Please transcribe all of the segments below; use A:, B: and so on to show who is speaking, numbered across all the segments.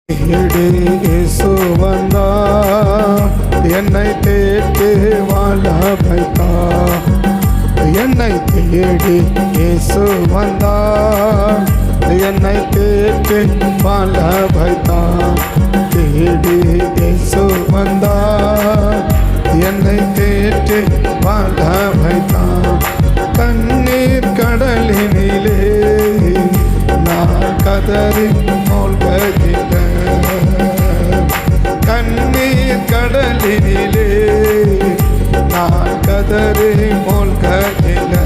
A: இயேசு வந்தார், என்னை தேடி வாழ வைத்தார். என்னை தேடி இயேசு வந்தார், என்னை தேடி வாழ வைத்தார். தேடி இயேசு வந்தார், என்னை தேடி வாழ வைத்தார். கண்ணீர் கடலினிலே நான் கதறி மூழ்கதில்லை. கண்ணீர் கடலினிலே நான் கதறி மூழ்கதில்லை.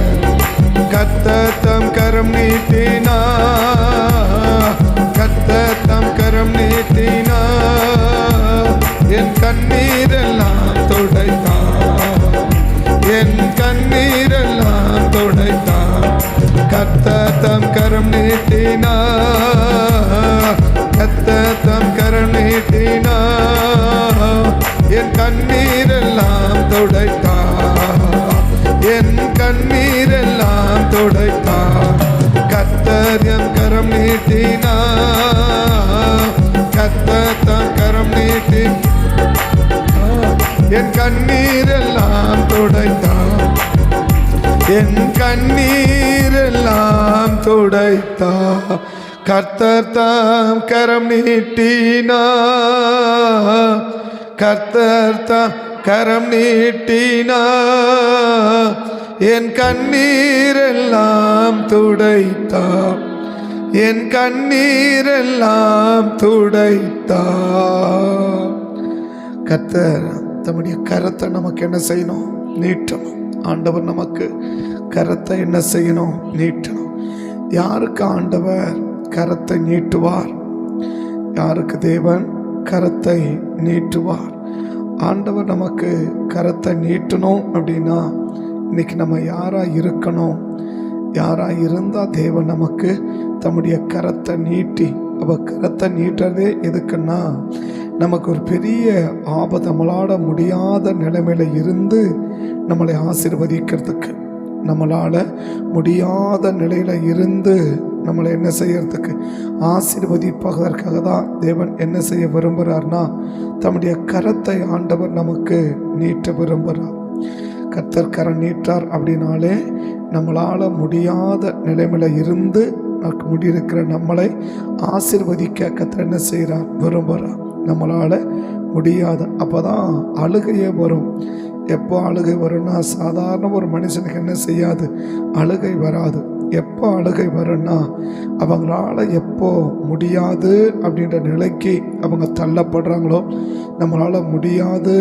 A: கர்த்தர் தம் கரம் நீட்டினார், கர்த்தர் தம் கரம் நீட்டினார். என் கண்ணீரெல்லாம் துடைத்தார், என் கண்ணீரெல்லாம் துடைத்தார். கர்த்தர் தம் கரம் நீட்டினார், கர்த்தர் தம் கரம் நீட்டினார். என் கண்ணீரெல்லாம் துடைத்தார், என் கண்ணீரெல்லாம் துடைத்தார். கர்த்தர் என் கரம் நீட்டினார், கர்த்தர் தம் கரம் நீட்டி என் கண்ணீரெல்லாம் துடைத்தார், என் கண்ணீரெல்லாம் துடைத்தார். கர்த்தர் தாம் கரம் நீட்டினார், கர்த்தர் தாம் கரம் நீட்டினார். என் கண்ணீரெல்லாம் துடைத்தார், என் கண்ணீரெல்லாம் துடைத்தார். கர்த்தர் தம்முடைய கரத்தை நமக்கு என்ன செய்யணும்? நீட்டணும். ஆண்டவர் நமக்கு கரத்தை என்ன செய்யணும்? நீட்டணும். யாருக்கு ஆண்டவர் கரத்தை நீட்டுவார்? யாருக்கு தேவன் கரத்தை நீட்டுவார்? ஆண்டவர் நமக்கு கரத்தை நீட்டணும் அப்படின்னா இன்னைக்கு நம்ம யாரா இருக்கணும்? யாரா இருந்தா தேவன் நமக்கு தம்முடைய கரத்தை நீட்டி, அவ கரத்தை நீட்டுறதே எதுக்குன்னா நமக்கு ஒரு பெரிய ஆபத்து, நம்மளால முடியாத நிலைமையில இருந்து நம்மளை ஆசீர்வதிக்கிறதுக்கு, நம்மளால முடியாத நிலையில இருந்து நம்மளை என்ன செய்யறதுக்கு, ஆசீர்வதிப்பதற்காக தான் தேவன் என்ன செய்ய விரும்புகிறார்னா தம்முடைய கரத்தை ஆண்டவர் நமக்கு நீட்ட விரும்புகிறார். கர்த்தர் கரம் நீட்டார் அப்படின்னாலே நம்மளால முடியாத நிலைமையில இருந்து முடியிருக்கிற நம்மளை ஆசீர்வதிக்க கர்த்தர் என்ன செய்கிறார்? விரும்புகிறார். நம்மளால் முடியாது. அப்போ தான் அழுகையே வரும். எப்போ அழுகை வரும்னா சாதாரண ஒரு மனுஷனுக்கு என்ன செய்யாது? அழுகை வராது. எப்போ அழுகை வரும்னா அவங்களால எப்போ முடியாது அப்படின்ற நிலைக்கு அவங்க தள்ளப்படுறாங்களோ, நம்மளால் முடியாது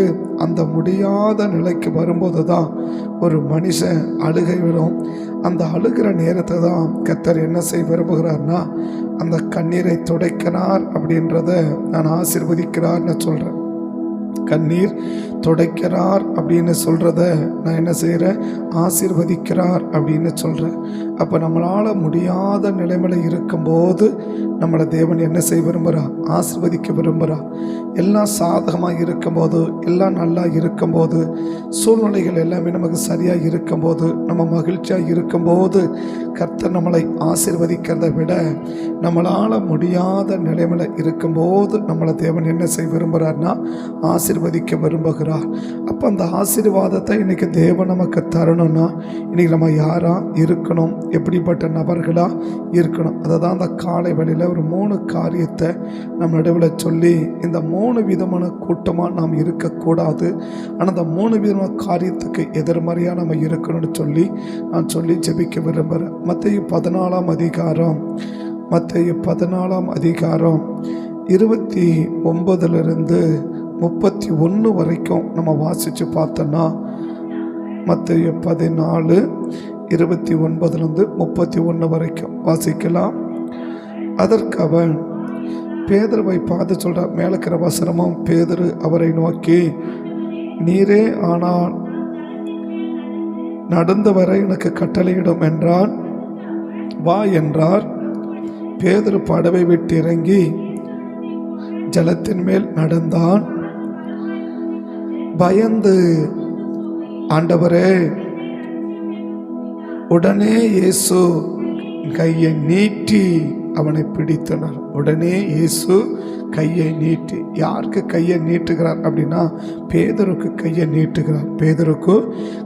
A: அந்த முடியாத நிலைக்கு வரும்போது தான் ஒரு மனுஷன் அழுகை வரும். அந்த அழுகிற நேரத்தை தான் கர்த்தர் என்ன செய்ய விரும்புகிறார்னா அந்த கண்ணீரை துடைக்கிறார் அப்படின்றத நான் ஆசீர்வதிக்கிறார்னு சொல்கிறேன். கண்ணீர் துடைக்கிறார் அப்படின்னு சொல்கிறத நான் என்ன செய்கிறேன்? ஆசீர்வதிக்கிறார் அப்படின்னு சொல்கிறேன். அப்போ நம்மளால் முடியாத நிலைமையில் இருக்கும்போது நம்மளை தேவன் என்ன செய்ய விரும்புகிறார்? ஆசீர்வதிக்க விரும்புகிறார். எல்லாம் சாதகமாக இருக்கும்போது, எல்லாம் நல்லா இருக்கும்போது, சூழ்நிலைகள் எல்லாமே நமக்கு சரியாக இருக்கும்போது, நம்ம மகிழ்ச்சியாக இருக்கும்போது கர்த்தர் நம்மளை ஆசீர்வதிக்கிறத விட நம்மளால் முடியாத நிலைமையில் இருக்கும்போது நம்மளை தேவன் என்ன செய்ய விரும்புகிறார்னா ஆசீர்வதிக்க விரும்புகிறார். அப்போ அந்த ஆசீர்வாதத்தை இன்னைக்கு தேவன் நமக்கு தரணும்னா இன்னைக்கு நம்ம யாரா இருக்கணும்? எப்படிப்பட்ட நபர்களா இருக்கணும்? அதை தான் அந்த காலை வேளையில் ஒரு 3 காரியத்தை நம்ம நடுவில் சொல்லி, இந்த 3 விதமான கூட்டமாக நாம் இருக்கக்கூடாது, ஆனால் அந்த 3 விதமான காரியத்துக்கு எதிர்மறையாக நம்ம இருக்கணும்னு சொல்லி நான் சொல்லி ஜெபிக்க விரும்புகிறேன். மத்தேயு 14ஆம் அதிகாரம், மத்தேயு 14ஆம் அதிகாரம் 29 31 வரைக்கும் நம்ம வாசித்து பார்த்தோன்னா, மத்தேயு 14 29 31 வரைக்கும் வாசிக்கலாம். அதற்கு அவன் பேதுருவை பார்த்து சொல்கிறார். மேலே இருக்கிற வசனமும் பேதுரு அவரை நோக்கி, நீரே ஆனால் நடந்து வர எனக்கு கட்டளையிடும் என்றான். வா என்றார். பேதுரு படவை விட்டு இறங்கி ஜலத்தின் மேல் நடந்தான். பயந்து, ஆண்டவரே, உடனே இயேசு கையை நீட்டி அவனை பிடித்தனர். உடனே இயேசு கையை நீட்டி, யாருக்கு கையை நீட்டுகிறார் அப்படின்னா பேதுருக்கு கையை நீட்டுகிறார். பேதுருக்கு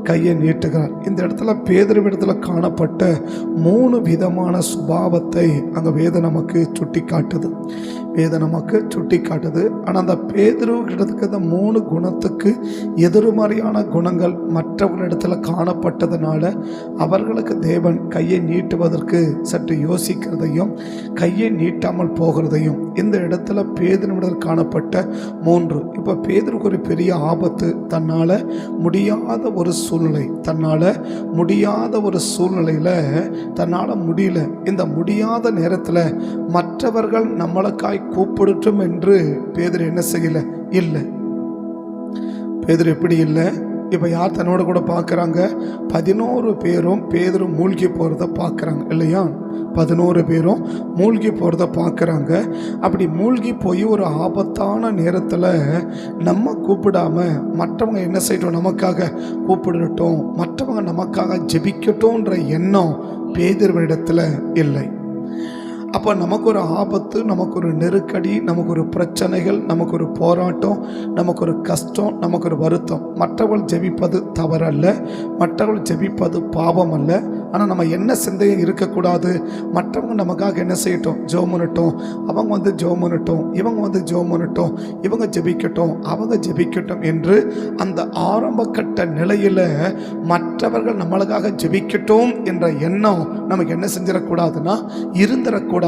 A: கையை நீட்டுகிறார். இந்த இடத்துல பேதுருவிடத்துல காணப்பட்ட 3 விதமான சுபாவத்தை அங்கே வேதம் நமக்கு சுட்டி காட்டுது. ஆனால் அந்த பேதுருவிடத்துக்கு அந்த 3 குணத்துக்கு எதிர்மறையான குணங்கள் மற்றவர்களிடத்துல காணப்பட்டதுனால அவர்களுக்கு தேவன் கையை நீட்டுவதற்கு சற்று யோசிக்கிறதையும் கையை நீட்டாமல் போகிறதையும் இந்த இடத்துல பேதுருவிடத்தில் காணப்பட்ட 3. இப்போ பேதுருக்கு ஒரு பெரிய ஆபத்து. தன்னால் முடியாத ஒரு சூழ்நிலையில் தன்னால் முடியல. இந்த முடியாத நேரத்தில் மற்றவர்கள் நம்மளுக்காய் கூப்பிடட்டும் என்று பேதுரு என்ன செய்யல? இல்லை. பேதுரு எப்படி இல்லை? இப்போ யார் தன்னோட கூட பார்க்குறாங்க? 11 பேரும் பேதுரு மூழ்கி போகிறத பார்க்குறாங்க இல்லையா? 11 பேரும் மூழ்கி போகிறத பார்க்குறாங்க. அப்படி மூழ்கி போய் ஒரு ஆபத்தான நேரத்தில் நம்ம கூப்பிடாம மற்றவங்க என்ன செய்யட்டும், நமக்காக கூப்பிடட்டும், மற்றவங்க நமக்காக ஜெபிக்கட்டும்ன்ற எண்ணம் பேதுருவினிடத்தில் இல்லை. அப்போ நமக்கு ஒரு ஆபத்து, நமக்கு ஒரு நெருக்கடி, நமக்கு ஒரு பிரச்சனைகள், நமக்கு ஒரு போராட்டம், நமக்கு ஒரு கஷ்டம், நமக்கு ஒரு வருத்தம். மற்றவர்கள் ஜெபிப்பது தவறல்ல, மற்றவர்கள் ஜெபிப்பது பாவம் அல்ல. ஆனால் நம்ம என்ன சிந்தையும் இருக்கக்கூடாது, மற்றவங்க நமக்காக என்ன செய்யட்டும், ஜெபம் பண்ணட்டும், அவங்க வந்து ஜெபம் பண்ணட்டும், இவங்க வந்து ஜெபம் பண்ணட்டும், இவங்க ஜெபிக்கட்டும், அவங்க ஜெபிக்கட்டும் என்று அந்த ஆரம்ப கட்ட நிலையில் மற்றவர்கள் நம்மளுக்காக ஜெபிக்கட்டும் என்ற எண்ணம் நமக்கு என்ன செஞ்சிடக்கூடாதுன்னா இருந்துடக்கூடாது.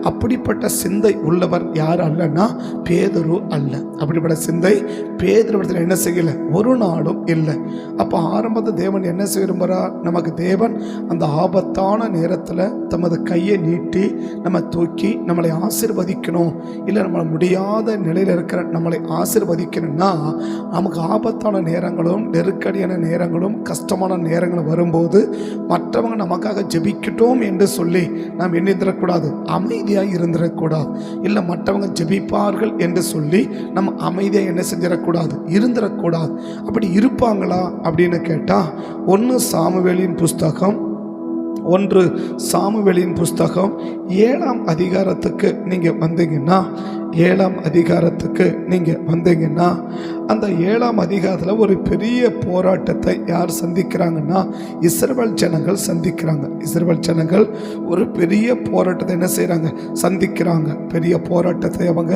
A: அப்படிப்பட்ட சிந்தை உள்ளவர் யார் அல்லன்னா பேதுரு அல்ல. அப்படிப்பட்ட சிந்தை பேதுருவிடத்தில் என்ன செய்யல? ஒரு நாளும் இல்லை. அப்போ ஆரம்பத்தில் தேவன் என்ன செய்ய விரும்புகிறார்? நமக்கு தேவன் அந்த ஆபத்தான நேரத்தில் தமது கையை நீட்டி நம்ம தூக்கி நம்மளை ஆசீர்வதிக்கணும். இல்லை நம்மளை முடியாத நிலையில் இருக்கிற நம்மளை ஆசீர்வதிக்கணும்னா நமக்கு ஆபத்தான நேரங்களும் நெருக்கடியான நேரங்களும் கஷ்டமான நேரங்களும் வரும்போது மற்றவங்க நமக்காக ஜெபிக்கட்டும் என்று சொல்லி நாம் எண்ணிந்திடக்கூடாது, அமைதியாக இருந்துடக்கூடாது. இல்லை மற்றவங்க ஜெபிப்பார்கள் என்று சொல்லி நம்ம அமைதியாக என்ன செஞ்சிடக்கூடாது, இருந்துடக்கூடாது. அப்படி இருப்பாங்களா அப்படின்னு கேட்டால் 1 சாமுவேலின் புஸ்தகம் 7ஆம் அதிகாரத்துக்கு நீங்கள் வந்தீங்கன்னா 7ஆம் அதிகாரத்துக்கு நீங்கள் வந்தீங்கன்னா அந்த 7ஆம் அதிகாரத்தில் ஒரு பெரிய போராட்டத்தை யார் சந்திக்கிறாங்கன்னா இஸ்ரவேல் ஜனங்கள் சந்திக்கிறாங்க. இஸ்ரவேல் ஜனங்கள் ஒரு பெரிய போராட்டத்தை என்ன செய்கிறாங்க? சந்திக்கிறாங்க. பெரிய போராட்டத்தை அவங்க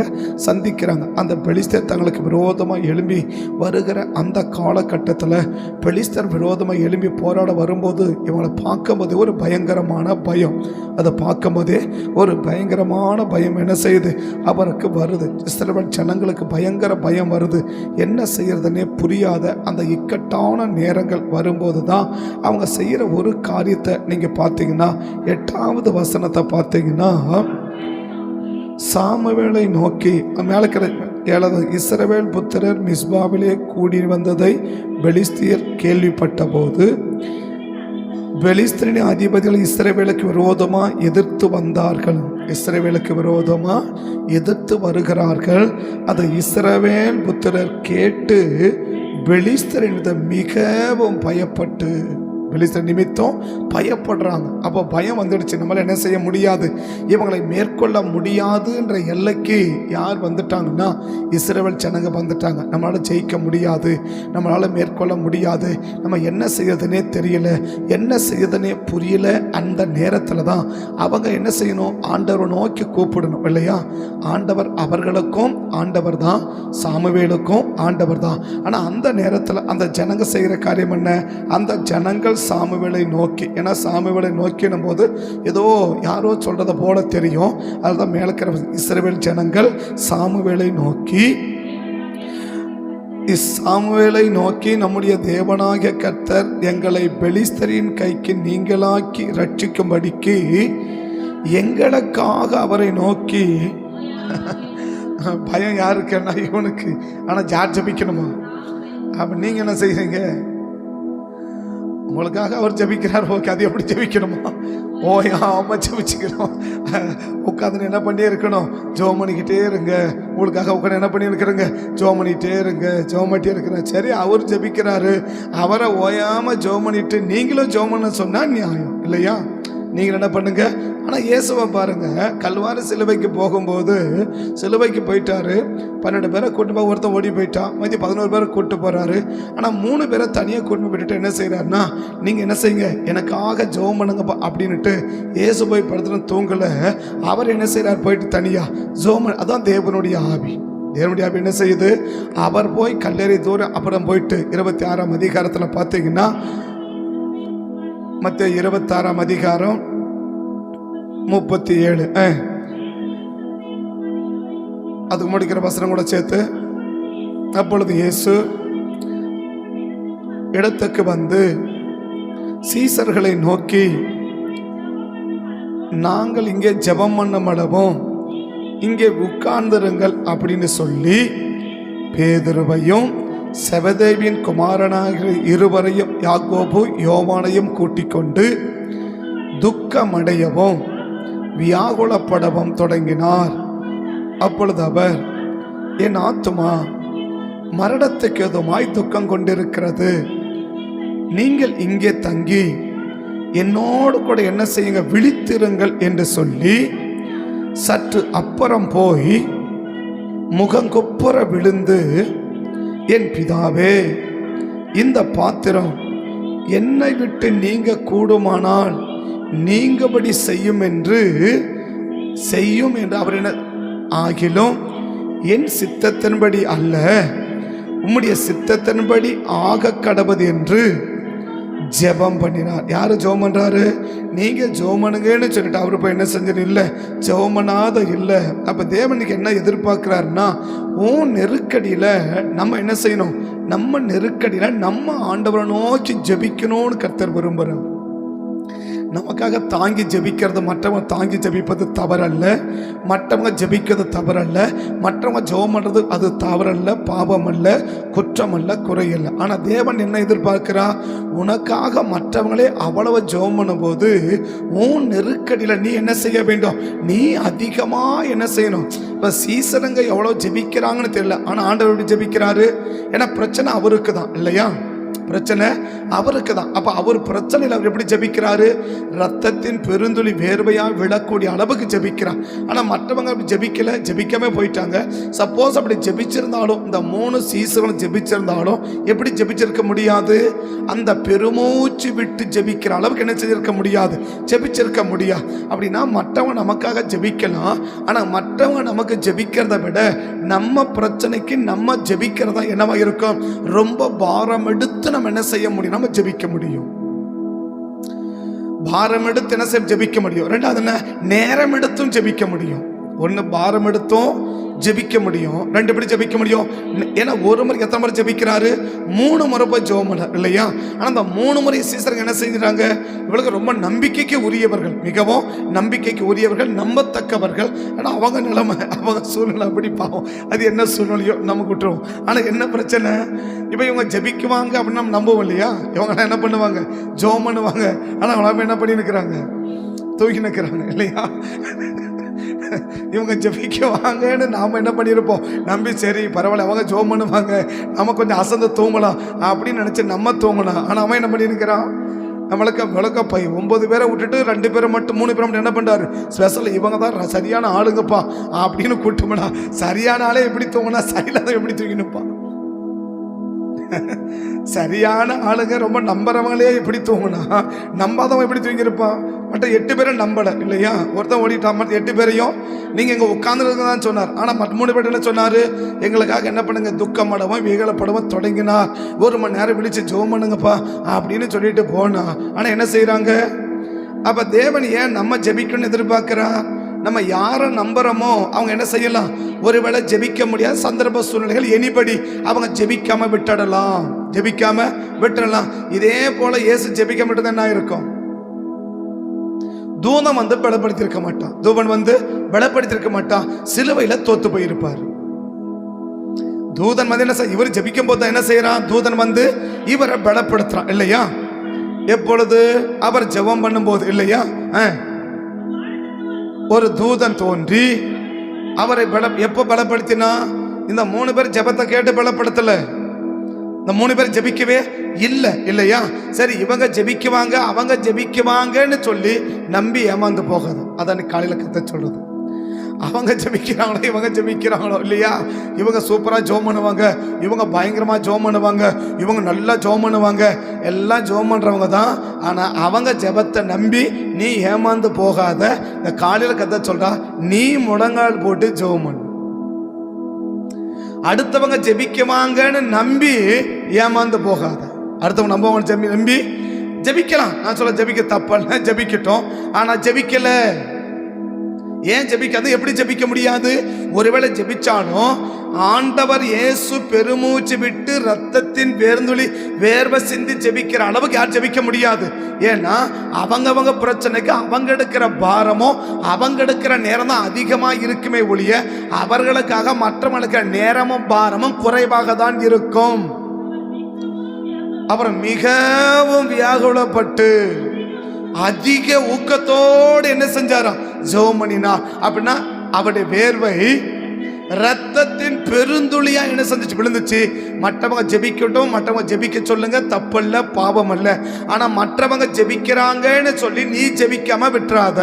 A: சந்திக்கிறாங்க. அந்த பெலிஸ்தர் தங்களுக்கு விரோதமாக எழும்பி வருகிற அந்த காலகட்டத்தில் பெலிஸ்தர் விரோதமாக எழும்பி போராட வரும்போது இவங்களை பார்க்கும்போது ஒரு பயங்கரமான பயம். அதை பார்க்கும்போதே ஒரு பயங்கரமான பயம் என்ன செய்யுது? அவருக்கு வருது. இஸ்ரவேல் ஜனங்களுக்கு பயங்கர பயம் வருது. என்ன செய்யறதுன்னே புரியாத அந்த இக்கட்டான நேரங்கள் வரும்போது தான் அவங்க செய்கிற ஒரு காரியத்தை நீங்கள் பார்த்தீங்கன்னா 8வது வசனத்தை பார்த்தீங்கன்னா சாமுவேலை நோக்கி மேலே இஸ்ரவேல் புத்திரர் மிஸ்பாவிலே கூடி வந்ததை பெலிஸ்தியர் கேள்விப்பட்ட போது பெலிஸ்தரின் அதிபதிகள் இஸ்ரவேலுக்கு விரோதமாக எதிர்த்து வந்தார்கள். இஸ்ரவேலுக்கு விரோதமாக எதிர்த்து வருகிறார்கள். அதை இஸ்ரவேல் புத்திரர் கேட்டு பெலிஸ்தரின் மிகவும் பயப்பட்டு பெலிஸ்தர் நிமித்தம் பயப்படுறாங்க. அப்போ பயம் வந்துடுச்சு, நம்மளால் என்ன செய்ய முடியாது, இவங்களை மேற்கொள்ள முடியாதுன்ற எல்லைக்கு யார் வந்துட்டாங்கன்னா இஸ்ரவேல் ஜனங்க வந்துட்டாங்க. நம்மளால் ஜெயிக்க முடியாது, நம்மளால் மேற்கொள்ள முடியாது, நம்ம என்ன செய்யறதுனே தெரியல, என்ன செய்யறதுனே புரியல. அந்த நேரத்தில் தான் அவங்க என்ன செய்யணும்? ஆண்டவரை நோக்கி கூப்பிடணும் இல்லையா? ஆண்டவர் அவர்களுக்கும் ஆண்டவர் தான், சாமுவேலுக்கும் ஆண்டவர் தான். ஆனால் அந்த நேரத்தில் அந்த ஜனங்க செய்கிற காரியம் என்ன? அந்த ஜனங்கள் சாமுவேலை நோக்கி, ஏன்னா சாமுவேலை நோக்கினும் போது ஏதோ யாரோ சொல்றத போல தெரியும். அதுதான் மேலக்கிற இஸ்ரவேல் ஜனங்கள் சாமுவேலை நோக்கி நம்முடைய தேவனாகிய கர்த்தர் எங்களை பெலிஸ்தரின் கைக்கு நீங்களாக்கி ரட்சிக்கும்படிக்கு எங்களுக்காக அவரை நோக்கி பயம் யாருக்குன்னா இவனுக்கு. ஆனால் யார் ஜபிக்கணுமா? அப்போ நீங்கள் என்ன செய்கிறீங்க? உங்களுக்காக அவர் ஜபிக்கிறார், ஓகே, அது எப்படி ஜபிக்கணுமா? ஓயாம ஜபிச்சுக்கணும். உட்காந்து என்ன பண்ணியே இருக்கணும்? ஜோம் பண்ணிக்கிட்டே இருங்க. உங்களுக்காக உட்காந்து என்ன பண்ணி இருக்கிறேங்க? ஜோம் பண்ணிகிட்டே இருங்க, ஜோம் பண்ணிட்டே இருக்கிறேன். சரி, அவர் ஜபிக்கிறாரு, அவரை ஓயாம ஜோம் பண்ணிட்டு நீங்களும் ஜோம் பண்ண சொன்னா நியாயம் இல்லையா? நீங்கள் என்ன பண்ணுங்க. ஆனால் இயேசுவை பாருங்க, கல்வாரி சிலுவைக்கு போகும்போது சிலுவைக்கு போயிட்டாரு. 12 பேரை கூட்டு போய் ஒருத்தன் ஓடி போயிட்டான், மீதி 11 பேரை கூட்டு போறாரு. ஆனால் 3 பேரை தனியாக கூட்டு போயிட்டு என்ன செய்யறாருன்னா, நீங்கள் என்ன செய்யுங்க, எனக்காக ஜெபம் பண்ணுங்க அப்படின்னுட்டு இயேசு போய் படுத்துன்னு தூங்கல. அவர் என்ன செய்யறார், போயிட்டு தனியா ஜெபம். அதான் தேவனுடைய ஆவி. தேவனுடைய ஆவி என்ன செய்யுது, அவர் போய் கல்லறை தூரம் அப்புறம் போயிட்டு 26ஆம் அதிகாரத்தில் பார்த்தீங்கன்னா, மத்தேயு 26ஆம் அதிகாரம் 37 அதுக்கு முடிக்கிற வசனம் கூட சேர்த்து. அப்பொழுது இயேசு இடத்துக்கு வந்து சீசர்களை நோக்கி, நாங்கள் இங்கே ஜெபம் பண்ண மடவும் இங்கே உட்கார்ந்திருங்கள் அப்படின்னு சொல்லி பேதுருவையும் செபதேவின் குமாரனாகிற இருவரையும் யாக்கோபு யோவானையும் கூட்டிக் கொண்டு துக்கமடையவும் வியாகுலப்படவும் தொடங்கினார். அப்பொழுது அவர், என் ஆத்துமா மரணத்துக்கு எதுமாய் துக்கம் கொண்டிருக்கிறது, நீங்கள் இங்கே தங்கி என்னோடு கூட என்ன செய்யுங்க, விழித்திருங்கள் என்று சொல்லி சற்று அப்புறம் போய் முகங்குப்புற விழுந்து, என் பிதாவே, இந்த பாத்திரம் என்னை விட்டு நீங்க கூடுமானால் நீங்கபடி செய்யும் என்று அவர் என்ன, ஆகிலும் என் சித்தத்தின்படி அல்ல, உம்முடைய சித்தத்தின்படி ஆக கடவது என்று ஜெபம் பண்ணினார். யாரு ஜெபம் பண்றாரு? நீங்க ஜெபம் பண்ணுங்கன்னு சொல்லிட்டு அவரு போய் என்ன செஞ்சது இல்லை, ஜெபம் பண்ணாத இல்லை. அப்ப தேவனுக்கு என்ன எதிர்பார்க்கிறாருன்னா, உன் நெருக்கடியில நம்ம என்ன செய்யணும், நம்ம நெருக்கடியில நம்ம ஆண்டவரை நோக்கி ஜெபிக்கணும்னு கர்த்தர் விரும்புறார். நமக்காக தாங்கி ஜெபிக்கிறது, மற்றவங்க தாங்கி ஜெபிப்பது தவறல்ல, மற்றவங்க ஜெபிக்கிறது தவறல்ல, மற்றவங்க ஜெபம் பண்ணுறது அது தவறல்ல, பாவம் அல்ல, குற்றம் அல்ல, குறையல்ல. ஆனால் தேவன் என்ன எதிர்பார்க்கிறா, உனக்காக மற்றவங்களே அவ்வளவு ஜெபம் பண்ணும்போது உன் நெருக்கடியில் நீ என்ன செய்ய வேண்டும், நீ அதிகமாக என்ன செய்யணும். இப்போ சீசனங்க எவ்வளோ ஜெபிக்கிறாங்கன்னு தெரியல, ஆனால் ஆண்டவர் எப்படி ஜெபிக்கிறாரு? ஏன்னா பிரச்சனை அவருக்கு தான் இல்லையா, பிரச்சனை அவருக்கு தான். அப்ப அவர் பிரச்சனையில் அவர் எப்படி ஜெபிக்கிறாரு, ரத்தத்தின் பெருந்துளி வேர்வையா விழக்கூடிய அளவுக்கு ஜெபிக்கிறார். ஆனா மற்றவங்க அப்படி ஜெபிக்கல, ஜெபிக்காம போயிட்டாங்க. சப்போஸ் அப்படி ஜெபிச்சிருந்தாலும், இந்த 3 சீசர்களும் ஜெபிச்சிருந்தாலும் எப்படி ஜெபிச்சிருக்க முடியாது, அந்த பெருமூச்சு விட்டு ஜெபிக்கிற அளவுக்கு என்ன செஞ்சிருக்க முடியாது, ஜெபிச்சிருக்க முடியாது. அப்படின்னா மற்றவங்க நமக்காக ஜெபிக்கலாம், ஆனா மற்றவங்க நமக்கு ஜெபிக்கிறத விட நம்ம பிரச்சனைக்கு நம்ம ஜெபிக்கிறதா என்னவா இருக்கும், ரொம்ப பாரம் எடுத்து நம்ம என்ன செய்ய முடியும், நம்ம ஜெபிக்க முடியும். பாரம் எடுத்து என்ன செய்ய ஜெபிக்க முடியும். ரெண்டாவது என்ன, நேரம் எடுத்தும் ஜெபிக்க முடியும். ஒன்று பாரம் எடுத்தும் ஜெபிக்க முடியும், 2 படி ஜெபிக்க முடியும். ஏன்னா ஒரு முறை எத்தனை முறை ஜெபிக்கிறாரு, 3 முறை போய் ஜெபம் பண்ணார் இல்லையா. ஆனால் அந்த 3 முறை சீசர்கள் என்ன செஞ்சுறாங்க, இவளுக்கு ரொம்ப நம்பிக்கைக்கு உரியவர்கள், மிகவும் நம்பிக்கைக்கு உரியவர்கள், நம்பத்தக்கவர்கள். ஆனால் அவங்க நிலைமை, அவங்க சூழ்நிலை அப்படி பாவம், அது என்ன சூழ்நிலையோ நமக்கு விட்டுருவோம். ஆனால் என்ன பிரச்சனை, இப்போ இவங்க ஜெபிக்குவாங்க அப்படின்னு நம்ம நம்புவோம் இல்லையா. இவங்களாம் என்ன பண்ணுவாங்க, ஜெபம் பண்ணுவாங்க. ஆனால் அவங்க என்ன பண்ணி நிற்கிறாங்க, தூக்கி நிற்கிறாங்க இல்லையா. இவங்க ஜெபிக்குவாங்கன்னு நாம என்ன பண்ணியிருப்போம், நம்பி சரி பரவாயில்ல அவங்க ஜெபம் பண்ணுவாங்க, நம்ம கொஞ்சம் அசந்து தூங்கலாம் அப்படின்னு நினைச்சு நம்ம தூங்கலாம். ஆனால் அவன் என்ன பண்ணியிருக்கிறான், நம்மளுக்கு விளக்கப்பை 9 பேரை விட்டுட்டு 2 பேரை மட்டும் 3 பேரை மட்டும் என்ன பண்ணுறாரு, ஸ்பெஷல் இவங்க தான் சரியான ஆளுங்கப்பா அப்படின்னு கூட்டுமடா. சரியான ஆளே எப்படி தூங்கினா சரியில்லாத எப்படி தூங்கினுப்பா. சரியான ஆளுங்க ரொம்ப நம்புறவங்களே எப்படி தூங்கினா, நம்பாதவன் எப்படி தூங்கியிருப்பான். மற்ற 8 பேரை நம்பலை இல்லையா. ஒருத்தன் ஓடிட்டான், மற்ற 8 பேரையும் நீங்கள் இங்கே உட்கார்ந்துருக்கு தான் சொன்னார். ஆனால் மற்ற 3 பேர் என்ன சொன்னார், எங்களுக்காக என்ன பண்ணுங்க, துக்கமடவும் விகலப்படவும் தொடங்கினார், 1 மணி நேரம் விழிச்சு ஜெபம் பண்ணுங்கப்பா அப்படின்னு சொல்லிட்டு போனா. ஆனால் என்ன செய்கிறாங்க, அப்போ தேவன் ஏன் நம்ம ஜெபிக்கணும்னு எதிர்பார்க்குறா, நம்ம யாரை நம்புறோமோ அவங்க என்ன செய்யலாம், ஒருவேளை ஜெபிக்க முடியாத சந்தர்ப்ப சூழ்நிலைகள் எனிபடி அவங்க ஜெபிக்காம விட்டுடலாம், ஜெபிக்காம விட்டுடலாம். இதே போல இயேசு ஜெபிக்க மட்டும் என்ன இருக்கும், தூதன் வந்து பலப்படுத்திருக்க மாட்டான், தூதன் வந்து பலப்படுத்திருக்க மாட்டான், சிலுவையில தோத்து போயிருப்பார். தூதன் வந்து என்ன செய்ய, இவர் ஜெபிக்கும் போது என்ன செய்யறான், தூதன் வந்து இவரை பலப்படுத்துறான் இல்லையா. எப்பொழுது, அவர் ஜெபம் பண்ணும் போது இல்லையா, ஒரு தூதன் தோன்றி அவரை எப்போ பலப்படுத்தினா, இந்த 3 பேர் ஜெபத்தை கேட்டு பலப்படுத்தல, இந்த 3 பேர் ஜெபிக்கவே இல்லை இல்லையா? சரி, இவங்க ஜெபிக்குவாங்க அவங்க ஜெபிக்குவாங்கன்னு சொல்லி நம்பி ஏமாந்து போகாது. அதான் காலையில கத்த சொல்றது. அவங்க ஜெபிக்கிறாங்களோ இவங்க ஜெபிக்கிறாங்களோ இல்லையா, இவங்க சூப்பராக ஜோம் பண்ணுவாங்க, இவங்க பயங்கரமாக ஜோம் பண்ணுவாங்க, இவங்க நல்லா ஜோம் பண்ணுவாங்க, எல்லாம் ஜோம் பண்ணுறவங்க தான். ஆனால் அவங்க ஜெபத்தை நம்பி நீ ஏமாந்து போகாத. இந்த காலையில் கத்த சொல்றா, நீ முழங்கால் போட்டு ஜோம் பண்ணு. அடுத்தவங்க ஜெபிக்குவாங்கன்னு நம்பி ஏமாந்து போகாத. அடுத்தவங்க நம்பி ஜெபிக்கலாம். நான் சொல்ல ஜெபிக்க தப்பல்ல, ஜெபிக்கட்டும். ஆனா ஜெபிக்கல, ஏன் ஜெபிக்காது? எப்படி ஜெபிக்க முடியாது? ஒருவேளை ஜெபிச்சாலும் ஆண்டவர் இயேசு பெருமூச்சு விட்டு ரத்தத்தின் வேர்ந்துளி வேர்வை சிந்தி ஜெபிக்கிற அளவுக்கு யார் ஜெபிக்க முடியாது. ஏன்னா அவங்க பிரச்சனைக்கு அவங்க எடுக்கிற பாரமோ அவங்க எடுக்கிற நேரம் தான் அதிகமாக இருக்குமே ஒழிய அவர்களுக்காக மற்றவங்களுக்கு நேரமும் பாரமும் குறைவாக தான் இருக்கும். அப்புறம் மிகவும் வியாகுலப்பட்டு அதிக ஊக்கத்தோடு என்ன செஞ்சாராம்? ஜெபம் பண்ணினார். அப்படின்னா அவருடைய வேர்வை ரத்தத்தின் பெருந்துளியா என்ன செஞ்சிச்சு? விழுந்துச்சு. மற்றவங்க ஜெபிக்கட்டும், மற்றவங்க ஜெபிக்க சொல்லுங்க, தப்பல்ல, பாவம் அல்ல. ஆனா மற்றவங்க ஜெபிக்கிறாங்கன்னு சொல்லி நீ ஜெபிக்காம விட்டுறாத.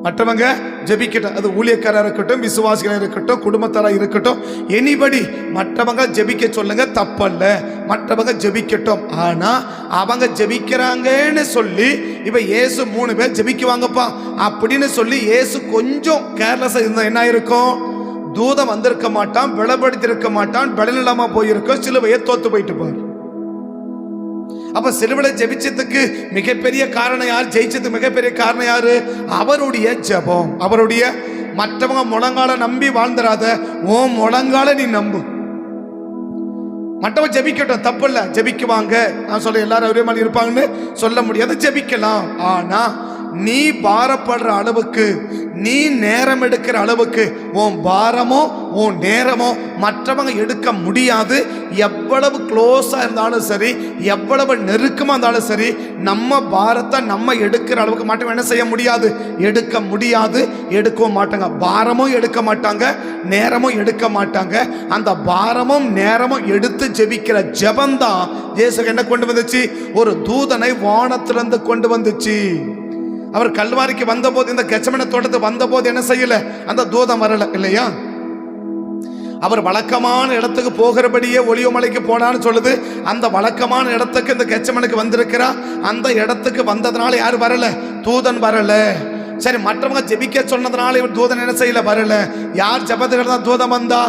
A: மற்றவங்க ஜெபிக்கட்டும், அது ஊழியக்காரா இருக்கட்டும், விசுவாசிகளா இருக்கட்டும், குடும்பத்தாரா இருக்கட்டும், எனிபடி மற்றவங்க ஜெபிக்க சொல்லுங்க, தப்பல்ல, மற்றவங்க ஜெபிக்கட்டும். ஆனா அவங்க ஜெபிக்கிறாங்கன்னு சொல்லி இப்ப இயேசு 3 பேர் ஜெபிக்குவாங்கப்பா அப்படின்னு சொல்லி இயேசு கொஞ்சம் கேர்லெஸ்ஸா இருந்தா என்ன இருக்கும்? தூதன் வந்திருக்க மாட்டான், பலப்படுத்தி இருக்க மாட்டான், பலனில்லாம போயிருக்கோம், சிலுவையை தோத்து போயிட்டு பாரு. அப்ப சிலுவையில ஜெபிச்சதுக்கு மிகப்பெரிய காரணம் யார்? ஜெயிச்சதுக்கு மிகப்பெரிய காரணம் யாரு? அவருடைய ஜெபம். அவருடைய மற்றவங்க முழங்கால நம்பி வாழ்ந்துராத, உன் முழங்கால நீ நம்பு. மற்றவங்க ஜெபிக்கட்டும், தப்பு இல்ல, ஜெபிக்குவாங்க. நான் சொல்ல எல்லாரும் ஒரே மாதிரி இருப்பாங்கன்னு சொல்ல முடியாது, ஜெபிக்கலாம். ஆனா நீ பாரப்படுற அளவுக்கு, நீ நேரம் எடுக்கிற அளவுக்கு உன் பாரமோ உன் நேரமோ மற்றவங்க எடுக்க முடியாது. எவ்வளவு க்ளோஸா இருந்தாலும் சரி, எவ்வளவு நெருக்கமா இருந்தாலும் சரி, நம்ம பாரத்தை நம்ம எடுக்கிற அளவுக்கு மற்றவங்க என்ன செய்ய முடியாது? எடுக்க முடியாது, எடுக்கவும் மாட்டாங்க. பாரமும் எடுக்க மாட்டாங்க, நேரமும் எடுக்க மாட்டாங்க. அந்த பாரமும் நேரமும் எடுத்து ஜெபிக்கிற ஜெபந்தான் இயேசு என்ன கொண்டு வந்துச்சு? ஒரு தூதனை வானத்திலிருந்து கொண்டு வந்துச்சு. அவர் கல்வாரிக்கு வந்த போது, இந்த கெச்சமன தோட்டத்தை வந்த போது என்ன செய்யல? அந்த தூதம் வரல இல்லையா? அவர் வழக்கமான இடத்துக்கு போகிறபடியே ஒலிவமலைக்கு போனான்னு சொல்லுது. அந்த வழக்கமான இடத்துக்கு இந்த கெச்சமனுக்கு வந்திருக்கிறா. அந்த இடத்துக்கு வந்ததுனால யார் வரல? தூதன் வரல. சரி, மற்றவங்க ஜெபிக்க சொன்னதுனால இவர் தூதன் என்ன செய்யல? வரல. யார் ஜெபத்துக்கு தான் தூதன் வந்தா?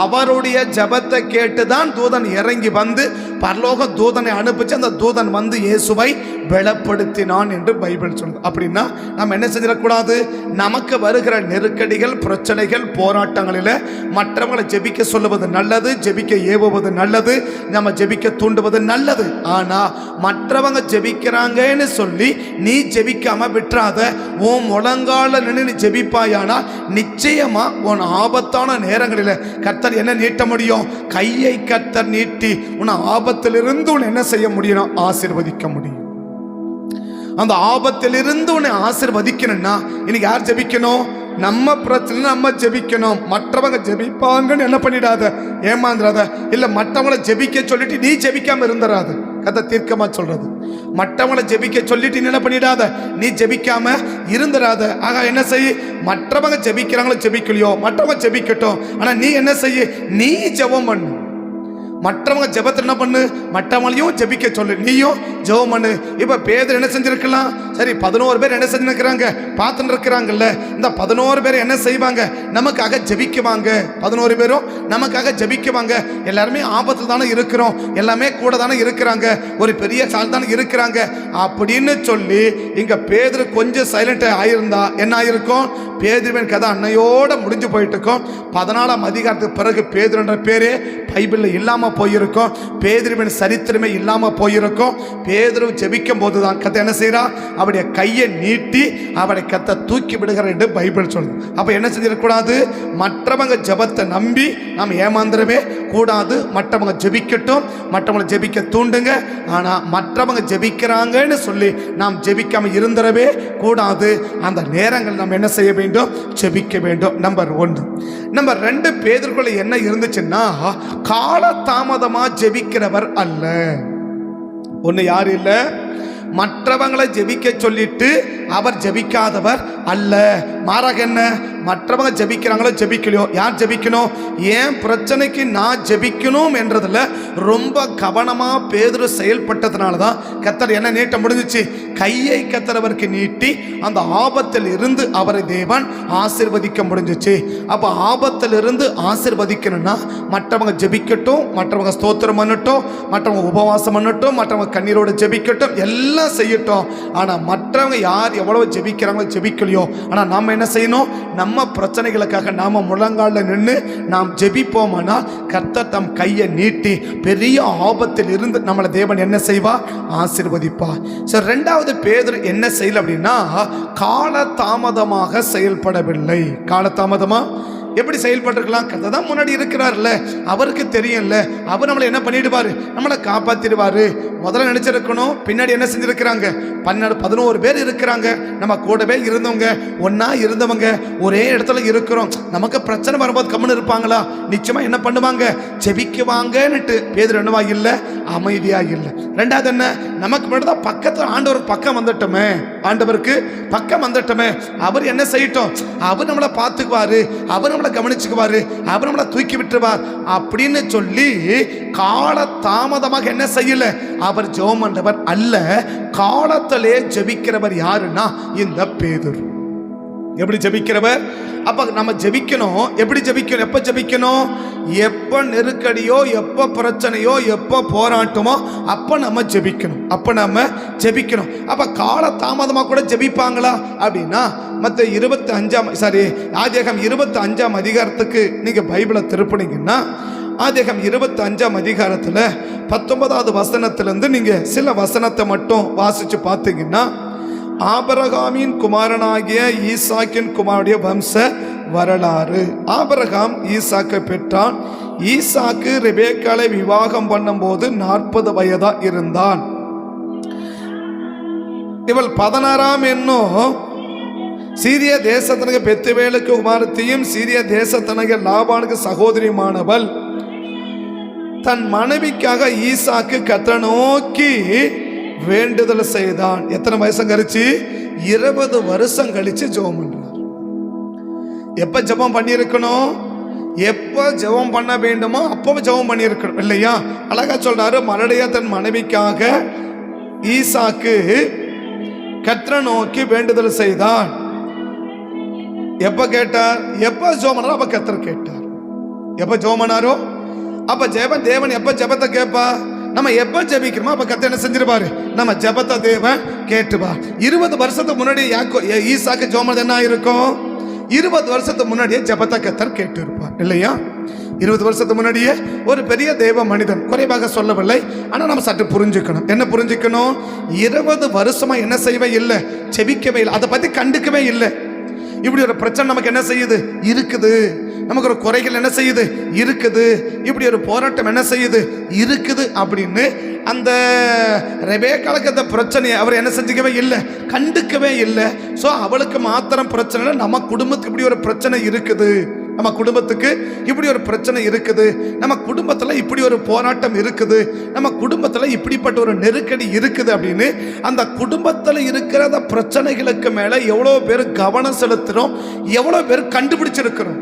A: அவருடைய ஜெபத்தை கேட்டுதான் தூதன் இறங்கி வந்து பரலோக தூதனை அனுப்பிச்சு அந்த தூதன் வந்து இயேசுவை பலப்படுத்தினான் என்று பைபிள் சொல்லுது. அப்படின்னா நம்ம என்ன செஞ்சிடக்கூடாது? நமக்கு வருகிற நெருக்கடிகள், பிரச்சனைகள், போராட்டங்களில் மற்றவங்களை ஜெபிக்க சொல்லுவது நல்லது, ஜெபிக்க ஏவுவது நல்லது, நம்ம ஜெபிக்க தூண்டுவது நல்லது. ஆனா மற்றவங்க ஜெபிக்கிறாங்கன்னு சொல்லி நீ ஜெபிக்காம விட்டுறாத. உன் முழங்கால நின்று ஜெபிப்பாயானா நிச்சயமா உன் ஆபத்தான நேரங்களில் கர்த்தர் என்ன நீட்ட முடியும்? கையை கர்த்தர் நீட்டி உன் ஆபத்திலிருந்து உன்னை என்ன செய்ய முடியும்? ஆசீர்வதிக்க முடியும். அந்த ஆபத்திலிருந்து உன்னை ஆசீர்வதிக்கணும்னா இன்னைக்கு யார் ஜெபிக்கணும்? நம்ம பிரச்சனை நம்ம ஜெபிக்கணும். மற்றவங்க ஜெபிப்பாங்கன்னு என்ன பண்ணிடாத, ஏமாந்துடாத. இல்ல மற்றவங்களை ஜெபிக்க சொல்லிட்டு நீ ஜெபிக்காம இருந்துடாத. கதை தீர்க்கமா சொல்றது, மற்றவங்களை ஜெபிக்க சொல்லிட்டு என்ன பண்ணிடாத, நீ ஜெபிக்காம இருந்துடாத. ஆக என்ன செய்ய? மற்றவங்க ஜெபிக்கிறாங்களோ ஜெபிக்கலையோ, மற்றவங்க ஜெபிக்கட்டும். ஆனா நீ என்ன செய்ய? நீ ஜெபம் பண்ணு. மற்றவங்க ஜெபத்தை என்ன பண்ணு? மற்றவங்களையும் ஜெபிக்க சொல்லு, நீயும் ஜெபம் பண்ணு. இப்ப பேதுரு என்ன செஞ்சிருக்கலாம்? சரி, 11 பேர் என்ன செஞ்சிருக்கிறாங்க? பார்த்துட்டு இருக்கிறாங்கல்ல. இந்த 11 பேர் என்ன செய்வாங்க? நமக்காக ஜெபிக்குவாங்க. 11 பேரும் நமக்காக ஜெபிக்குவாங்க. எல்லாருமே ஆபத்தில் தானே இருக்கிறோம், எல்லாமே கூட தானே இருக்கிறாங்க, ஒரு பெரிய சால் தானே இருக்கிறாங்க அப்படின்னு சொல்லி இங்க பேதுரு கொஞ்சம் சைலண்ட் ஆயிருந்தா என்ன ஆயிருக்கும்? பேதுருவின் கதை அன்னையோட முடிஞ்சு போயிட்டு இருக்கும். 14ஆம் அதிகாரத்துக்கு பிறகு பேதுருன்ற பேரே பைபிள்ல இல்லாம போயிருக்கும். பேதுருவின் சரித்திரமே இல்லாம போயிருக்கும். பேதுரு ஜெபிக்கும் போதுதான் கத்தை என்ன செய்யறா? அவருடைய கையை நீட்டி அவரை கத்தை தூக்கி விடுகிறார் என்று பைபிள் சொல்லுது. அப்ப என்ன செஞ்சிடக்கூடாது? மற்றவங்க ஜெபத்தை நம்பி நாம் ஏமாந்துடவே கூடாது. மற்றவங்க ஜெபிக்கட்டும், மற்றவங்களை ஜெபிக்க தூண்டுங்க. ஆனால் மற்றவங்க ஜெபிக்கிறாங்கன்னு சொல்லி நாம் ஜெபிக்காமல் இருந்துடவே கூடாது. அந்த நேரங்கள் நாம் என்ன செய்ய வேண்டும்? ஜெபிக்க வேண்டும். நம்பர் 1. நம்பர் 2, பேதுருக்குள்ள என்ன இருந்துச்சுன்னா, கால தாமதமா ஜெபிக்கிறவர் அல்ல. ஒன்று யார் இல்லை, மற்றவங்களை ஜெபிக்க சொல்லிட்டு அவர் ஜெபிக்காதவர் அல்ல. மாறாக என்ன, மற்றவங்க ஜெபிக்கிறாங்களோ ஜெபிக்கலையோ, யார் ஜெபிக்கணும்? ஏன் பிரச்சனைக்கு நான் ஜெபிக்கணும் என்றதுல ரொம்ப கவனமா பேதுரு செயல்பட்டதுனால தான் கர்த்தர் என்ன நீட்ட முடிஞ்சிச்சு? கையை கர்த்தரவருக்கு நீட்டி அந்த ஆபத்தில் இருந்து அவரை தேவன் ஆசீர்வதிக்க முடிஞ்சிச்சு. அப்ப ஆபத்தில் இருந்து ஆசீர்வதிக்கணும்னா மற்றவங்க ஜெபிக்கட்டும், மற்றவங்க ஸ்தோத்திரம் பண்ணட்டும், மற்றவங்க உபவாசம் பண்ணட்டும், மற்றவங்க கண்ணீரோடு ஜெபிக்கட்டும், எல்லாம் செய்யட்டும். ஆனா மற்றவங்க யார் எவ்வளவு ஜெபிக்கிறாங்களோ ஜெபிக்கலையோ, ஆனா நாம என்ன செய்யணும்? நம்ம பிரச்சனைகளுக்காக நாம முழங்கால நின்று நாம் ஜெபிப்போமானால் கர்த்தர் தம் கையை நீட்டி பெரிய ஆபத்தில் இருந்து நம்மளை தேவன் என்ன செய்வா? ஆசீர்வதிப்பார். சரி, 2வது பேதுரு என்ன செய்யல அப்படின்னா, கால தாமதமாக செயல்படவில்லை. கால தாமதமா எப்படி செயல்பட்டுருக்கலாம்? கர்த்தர் தான் முன்னாடி இருக்கிறார்ல, அவருக்கு தெரியும்ல, அவர் நம்மளை என்ன பண்ணிடுவாரு? நம்மளை காப்பாத்திடுவாரு. முதல்ல நினைச்சிருக்கணும், பின்னாடி என்ன செஞ்சிருக்கிறாங்க? 11 பேர் இருக்கிறாங்க, நம்ம கூடவே இருந்தவங்க, ஒன்னா இருந்தவங்க, ஒரே இடத்துல இருக்கிறோம். நமக்கு பிரச்சனை வரும்போது கம்முன்னு இருப்பாங்களா? நிச்சயமா என்ன பண்ணுவாங்க? ஜெபிக்குவாங்கன்னுட்டு பேதுரு என்னவா இல்லை? அமைதியா இல்லை. 2வது என்ன, நமக்கு மட்டும் தான் பக்கத்துல ஆண்டவர் பக்கம் வந்துட்டோமே, ஆண்டவருக்கு பக்கம் வந்துட்டோமே, அவர் என்ன செய்யட்டும்? அவர் நம்மளை பார்த்துக்குவாரு, அவர் நம்மளை கவனிச்சுக்குவாரு, அவர் நம்மளை தூக்கி விட்டுருவார் அப்படின்னு சொல்லி கால தாமதமாக என்ன செய்யல? அவர் ஜெபம் பண்றவர் அல்ல. காலத்திலே ஜெபிக்கிறவர் யாருன்னா இந்த பேதுரு. எப்படி ஜெபிக்கிறவர்? அப்ப நம்ம ஜெபிக்கணும். எப்படி ஜெபிக்கணும்? எப்ப ஜெபிக்கணும்? எப்ப நெருக்கடியோ, எப்ப பிரச்சனையோ, எப்ப போராட்டமோ அப்ப நம்ம ஜெபிக்கணும். அப்ப நம்ம ஜெபிக்கணும். அப்ப கால தாமதமா கூட ஜெபிப்பாங்களா அப்படின்னா, மத்த 25 25 அதிகாரத்துக்கு நீங்க பைபிளை திருப்பினீங்கன்னா, ஆதியாகமம் 25 அதிகாரத்துல 19வது வசனத்திலிருந்து நீங்க சில வசனத்தை மட்டும் வாசிச்சு பார்த்தீங்கன்னா, ஆபிரகாமின் குமாரனாகிய ஈசாக்கின் குமாரனுடைய வம்ச வரலாறு. ஆபிரகாம் ஈசாக்கை பெற்றான். ஈசாக்கு ரெபேக்காளை விவாகம் பண்ணும்போது 40 வயதா இருந்தான். இவள் 16ஆம் என்னும் சீரிய தேசத்தனக பெத்துவேலுக்கு குமாரத்தையும் சீரிய தேசத்தனக லாபானுக்கு சகோதரியுமானவள். தன் மனைவிக்காக ஈசாக்கு கர்த்தரை நோக்கி வேண்டுதல் செய்தான். எத்தனை வயசு கழிச்சு? 20 வருஷம் கழிச்சு ஜெபம் பண்றார். எப்ப ஜெபம் பண்ணியிருக்கணும்? எப்ப ஜெபம் பண்ண வேண்டுமோ அப்போ ஜெபம் பண்ணியிருக்கணும் இல்லையா? அழகா சொல்றாரு, மறுபடியா தன் மனைவிக்காக ஈசாக்கு கர்த்தரை நோக்கி வேண்டுதல் செய்தான். எப்ப கேட்டார்? எப்ப ஜெபம் பண்ணாரோ அப்ப கர்த்தர் கேட்டார். எப்ப ஜெபம் பண்ணாரோ அப்ப தேவன் எப்ப ஜெபத்தை கேட்பா? நம்ம எப்ப ஜெபிக்கிறோமோ அப்ப கர்த்தர் என்ன செஞ்சிருப்பாரு? நம்ம ஜெபத்தை தேவன் கேட்டுப்பா. 20 வருஷத்துக்கு முன்னாடி ஈசாக்கு ஜெபம் என்ன இருக்கும்? 20 வருஷத்துக்கு முன்னாடியே ஜெபத்தை கர்த்தர் கேட்டு இருப்பார் இல்லையா? 20 வருஷத்துக்கு முன்னாடியே ஒரு பெரிய தேவ மனிதன், குறைவாக சொல்லவில்லை, ஆனா நம்ம சற்று புரிஞ்சுக்கணும். என்ன புரிஞ்சுக்கணும்? 20 வருஷமா என்ன செய்யவே இல்லை? ஜெபிக்கவே இல்லை, அதை பத்தி கண்டுக்கவே இல்லை. இப்படி ஒரு பிரச்சனை நமக்கு என்ன செய்யுது? இருக்குது. நமக்கு ஒரு குறைகள் என்ன செய்யுது? இருக்குது. இப்படி ஒரு போராட்டம் என்ன செய்யுது? இருக்குது அப்படின்னு அந்த ரெபேக்காளுக்கு அந்த பிரச்சனையை அவர் என்ன செஞ்சுக்கவே இல்லை, கண்டுக்கவே இல்லை. ஸோ அவளுக்கு மாத்திரம் பிரச்சனை, நம்ம குடும்பத்துக்கு இப்படி ஒரு பிரச்சனை இருக்குது, நம்ம குடும்பத்துக்கு இப்படி ஒரு பிரச்சனை இருக்குது, நம்ம குடும்பத்தில் இப்படி ஒரு போராட்டம் இருக்குது, நம்ம குடும்பத்தில் இப்படிப்பட்ட ஒரு நெருக்கடி இருக்குது அப்படின்னு அந்த குடும்பத்தில் இருக்கிற அந்த பிரச்சனைகளுக்கு மேலே எவ்வளோ பேர் கவனம் செலுத்துகிறோம், எவ்வளோ பேர் கண்டுபிடிச்சிருக்கிறோம்,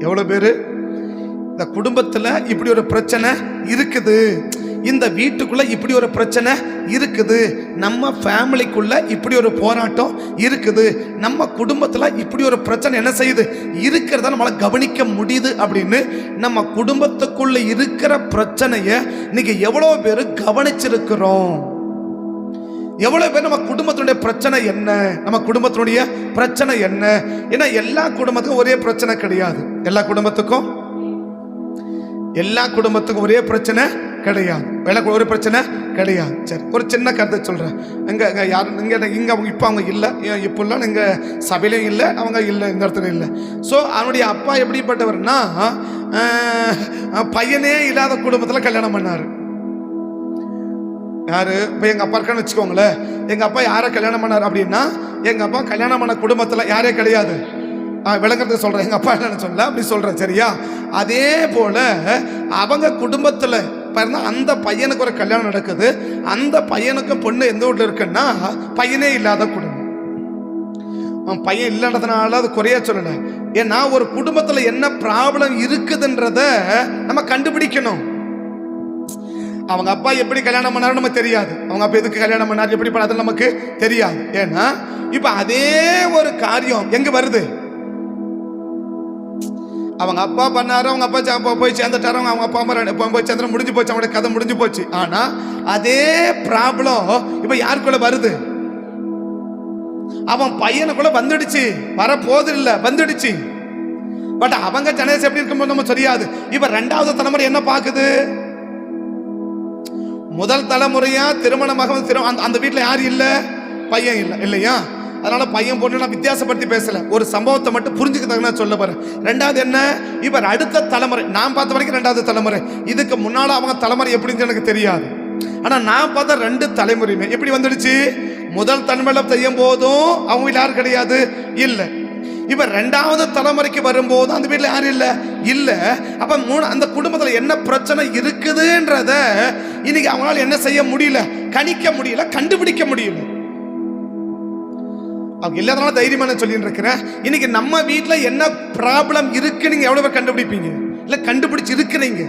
A: எவ்வளோ பேர் இந்த குடும்பத்தில் இப்படி ஒரு பிரச்சனை இருக்குது, இந்த வீட்டுக்குள்ள இப்படி ஒரு பிரச்சனை இருக்குது, நம்ம ஃபேமிலிக்குள்ள இப்படி ஒரு போராட்டம் இருக்குது, நம்ம குடும்பத்துல இப்படி ஒரு பிரச்சனை என்ன செய்யுது இருக்கிறத நம்மளால கவனிக்க முடியுது அப்படின்னு நம்ம குடும்பத்துக்குள்ள இருக்கிற பிரச்சனையை நீங்க எவ்வளவு பேர் கவனிச்சிருக்கிறோம்? எவ்வளவு பேர் நம்ம குடும்பத்தினுடைய பிரச்சனை என்ன, நம்ம குடும்பத்தினுடைய பிரச்சனை என்ன? ஏன்னா எல்லா குடும்பத்துக்கும் ஒரே பிரச்சனை கிடையாது. எல்லா குடும்பத்துக்கும் ஒரே பிரச்சனை கிடையாது. ஒரு பிரச்சனை கிடையாது. சரி, ஒரு சின்ன கருத்தை சொல்கிறேன். இங்கே யாரும் இங்கே இப்போ அவங்க இல்லை, இப்போல்லாம் இங்கே சபையிலையும் இல்லை, அவங்க இல்லை, இந்த இடத்துல இல்லை. ஸோ அவனுடைய அப்பா எப்படிப்பட்டவர்னா, பையனே இல்லாத குடும்பத்தில் கல்யாணம் பண்ணாரு. யாரு? இப்போ எங்கள் அப்பா இருக்கான்னு வச்சுக்கோங்களேன். எங்கள் அப்பா யாரை கல்யாணம் பண்ணார் அப்படின்னா, எங்கள் அப்பா கல்யாணம் பண்ண குடும்பத்தில் யாரே கிடையாது. விளங்குறதுக்கு சொல்கிறேன், எங்கள் அப்பா என்னன்னு சொல்ல அப்படி சொல்கிறேன், சரியா? அதே போல் அவங்க குடும்பத்தில் பாருங்க, அந்த பையனுக்கு ஒரு கல்யாணம் நடக்குது. அந்த பையனுக்கும் பொண்ணு எந்த வீட்டில் இருக்குன்னா பையனே இல்லாத குடும்பம். அவன் பையன் இல்லைன்றதுனால அது குறைய சொல்லலை. ஏன்னா ஒரு குடும்பத்தில் என்ன ப்ராப்ளம் இருக்குதுன்றத நம்ம கண்டுபிடிக்கணும். அவங்க அப்பா எப்படி கல்யாணம் பண்ணாரு நமக்கு தெரியாது. அவங்க அப்பா எதுக்கு கல்யாணம் பண்ணாரு, எப்படி பண்ணாரு நமக்கு தெரியாது. ஏன்னா இப்ப அதே ஒரு காரியம் எங்க வருது? அவங்க அப்பா பண்ணாரு, அவங்க அப்பா போய் சேர்ந்துட்டாரு, அவங்க அப்பா அம்மா போய் சேர்ந்து முடிஞ்சு போச்சு, அவங்களுடைய கதை முடிஞ்சு போச்சு. ஆனா அதே ப்ராப்ளம் இப்ப யாருக்குள்ள வருது? அவன் பையனுக்குள்ள வந்துடுச்சு, வர போது இல்ல, வந்துடுச்சு. பட் அவங்க ஜனேஷ் எப்படி இருக்கும்போது நம்ம தெரியாது. இப்ப ரெண்டாவது தலைமுறை என்ன பாக்குது? முதல் தலைமுறையா திருமணமாக அந்த வீட்டுல யாரும் இல்ல, பையன் இல்ல, இல்லையா? அதனால பையன் பொண்ணு நான் வித்தியாசப்படுத்தி பேசல, ஒரு சம்பவத்தை மட்டும் புரிஞ்சுக்கிட்டாங்க சொல்ல போறேன். ரெண்டாவது என்ன, இப்ப அடுத்த தலைமுறை நான் பார்த்த வரைக்கும் ரெண்டாவது தலைமுறை. இதுக்கு முன்னால அவங்க தலைமுறை எப்படின்னு எனக்கு தெரியாது. ஆனா நான் பார்த்த ரெண்டு தலைமுறையுமே எப்படி வந்துடுச்சு? முதல் தலைமுறை செய்யும் போதும் அவங்க வீட்டுல யாரும் கிடையாது, இல்ல. இப்ப ரெண்டாவது தலைமுறைக்கு வரும்போது அந்த வீட்டுல யாரும் இல்ல, இல்ல. அப்ப அந்த குடும்பத்துல என்ன பிரச்சனை இருக்குதுன்றத இன்னைக்கு அவங்களால என்ன செய்ய முடியல, கணிக்க முடியல, கண்டுபிடிக்க முடியல. அவங்க இல்லாதனால தைரியமான சொல்லிட்டு இருக்கிறேன். இன்னைக்கு நம்ம வீட்டுல என்ன ப்ராப்ளம் இருக்கு நீங்க எவ்வளவு கண்டுபிடிப்பீங்க? இல்ல கண்டுபிடிச்சு இருக்கிறீங்க.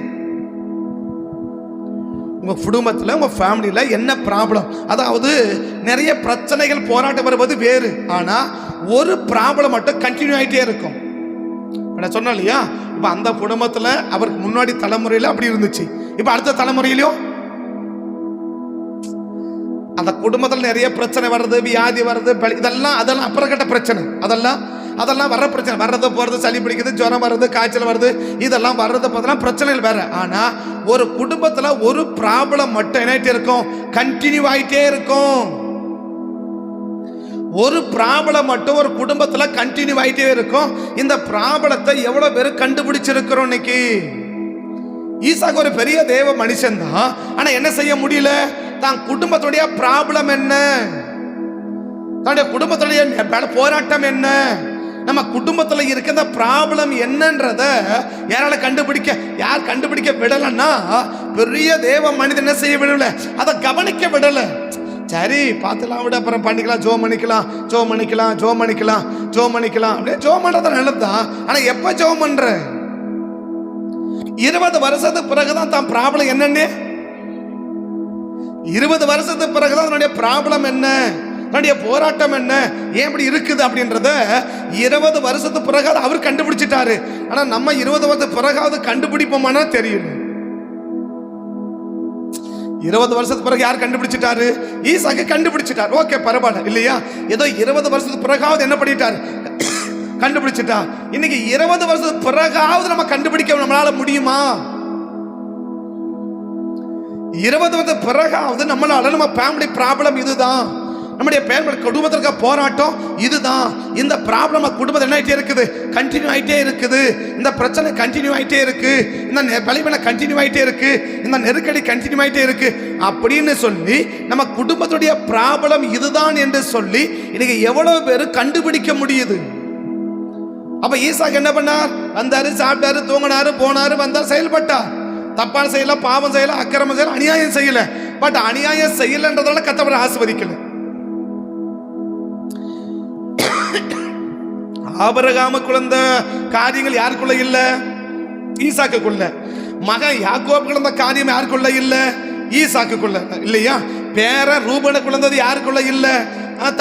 A: உங்க குடும்பத்துல உங்க ஃபேமிலியில என்ன ப்ராப்ளம், அதாவது நிறைய பிரச்சனைகள் போராட்டம் வருவது வேறு, ஆனா ஒரு ப்ராப்ளம் மட்டும் கண்டினியூ ஆகிட்டே இருக்கும். நான் சொன்னேன் இல்லையா, இப்ப அந்த குடும்பத்துல அவருக்கு முன்னாடி தலைமுறையில அப்படி இருந்துச்சு, இப்ப அடுத்த தலைமுறையிலும் அந்த குடும்பத்தில் நிறைய பிரச்சனை வர்றது, வியாதி வர்றது, இதெல்லாம் அதெல்லாம் அப்புறக்கட்ட பிரச்சனை. அதெல்லாம் வர்ற பிரச்சனை, வர்றது போறது, சளி பிடிக்குது, ஜுரம் வருது, காய்ச்சல் வருது, இதெல்லாம் வர்றது பார்த்தலாம் பிரச்சனைகள் வேற. ஆனா ஒரு குடும்பத்துல ஒரு ப்ராப்ளம் மட்டும் என்ன இருக்கும், கண்டினியூ ஆயிட்டே இருக்கும். ஒரு ப்ராப்ளம் மட்டும் ஒரு குடும்பத்துல கண்டினியூ ஆயிட்டே இருக்கும். இந்த ப்ராப்ளத்தை எவ்வளவு பேர் கண்டுபிடிச்சிருக்கிறோம் இன்னைக்கு? ஈசாக்கு ஒரு பெரிய தேவ மனுஷன் தான், ஆனா என்ன செய்ய முடியல? தான் குடும்பத்துடைய ப்ராப்ளம் என்ன, தன்னுடைய குடும்பத்துடைய போராட்டம் என்ன, நம்ம குடும்பத்துல இருக்கிற ப்ராப்ளம் என்னன்றத யாரால கண்டுபிடிக்க, யார் கண்டுபிடிக்க விடலன்னா பெரிய தேவ மனிதன் என்ன செய்ய விடல, அதை கவனிக்க விடல. சரி பார்த்துலாம் விட, அப்புறம் பண்ணிக்கலாம், ஜோ பண்ணிக்கலாம் அப்படியே ஜோ பண்றது நல்லதுதான். ஆனா எப்ப ஜோ பண்ற? 20 வருஷத்துக்கு பிறகுதான் தான் ப்ராப்ளம் என்னன்னு, 20 வருஷத்துக்கு பிறகுதான் அதனுடைய ப்ராப்ளம் என்ன, அதனுடைய போராட்டம் என்ன, ஏன் இப்படி இருக்குது அப்படின்றத 20 வருஷத்துக்கு பிறகு அவர் கண்டுபிடிச்சிட்டாரு. ஆனா நம்ம 20 வருஷத்துக்கு பிறகாவது கண்டுபிடிப்போமானா தெரியல. 20 வருஷத்துக்கு பிறகு யார் கண்டுபிடிச்சிட்டாரு? ஈசாக்கு கண்டுபிடிச்சிட்டார். ஓகே பரவாயில்ல, இல்லையா? ஏதோ 20 வருஷத்துக்கு பிறகாவது என்ன பண்ணிட்டார், கண்டுபிடிச்சிட்டா. இன்னைக்கு 20 வருஷத்துக்கு பிறகாவது நம்ம கண்டுபிடிக்க நம்மளால முடியுமா? 20 வருஷத்துக்கு பிறகாவது நம்மளால நம்ம ஃபேமிலி ப்ராப்ளம் இதுதான், நம்முடைய குடும்பத்திற்கு போராட்டம் இதுதான், இந்த ப்ராப்ளம் குடும்பத்தில் என்ன ஆகிட்டே இருக்குது, கண்டினியூ ஆகிட்டே இருக்குது, இந்த பிரச்சனை கண்டினியூ ஆகிட்டே இருக்கு, இந்த பலிபனை கண்டினியூ ஆகிட்டே இருக்கு, இந்த நெருக்கடி கண்டினியூ ஆகிட்டே இருக்கு அப்படின்னு சொல்லி நம்ம குடும்பத்துடைய ப்ராப்ளம் இதுதான் என்று சொல்லி இன்னைக்கு எவ்வளவு பேர் கண்டுபிடிக்க முடியுது. அப்ப ஈசாக்கு என்ன பண்ணார்? வந்தாரு, சாப்பிட்டாரு, தூங்கினாரு, போனாரு, வந்தார், செயல்பட்டார். தப்பான செய்யல, பாவம் செய்யல, அக்கிரமம் செய்யல, அநியாயம் செய்யல. பட் அநியாயம் செய்யலன்றதால கர்த்தர் ஆசீர்வதிக்கல. ஆபிரகாமுக்குள்ள இந்த காரியங்கள் யாருக்குள்ள இல்ல, ஈசாக்குக்குள்ள. மகன் யாக்கோபுக்குள்ள இந்த காரியம் யாருக்குள்ள இல்ல, ஈசாக்குக்குள்ள, இல்லையா? பேர ரூபனுக்குள்ளது யாருக்குள்ள இல்ல,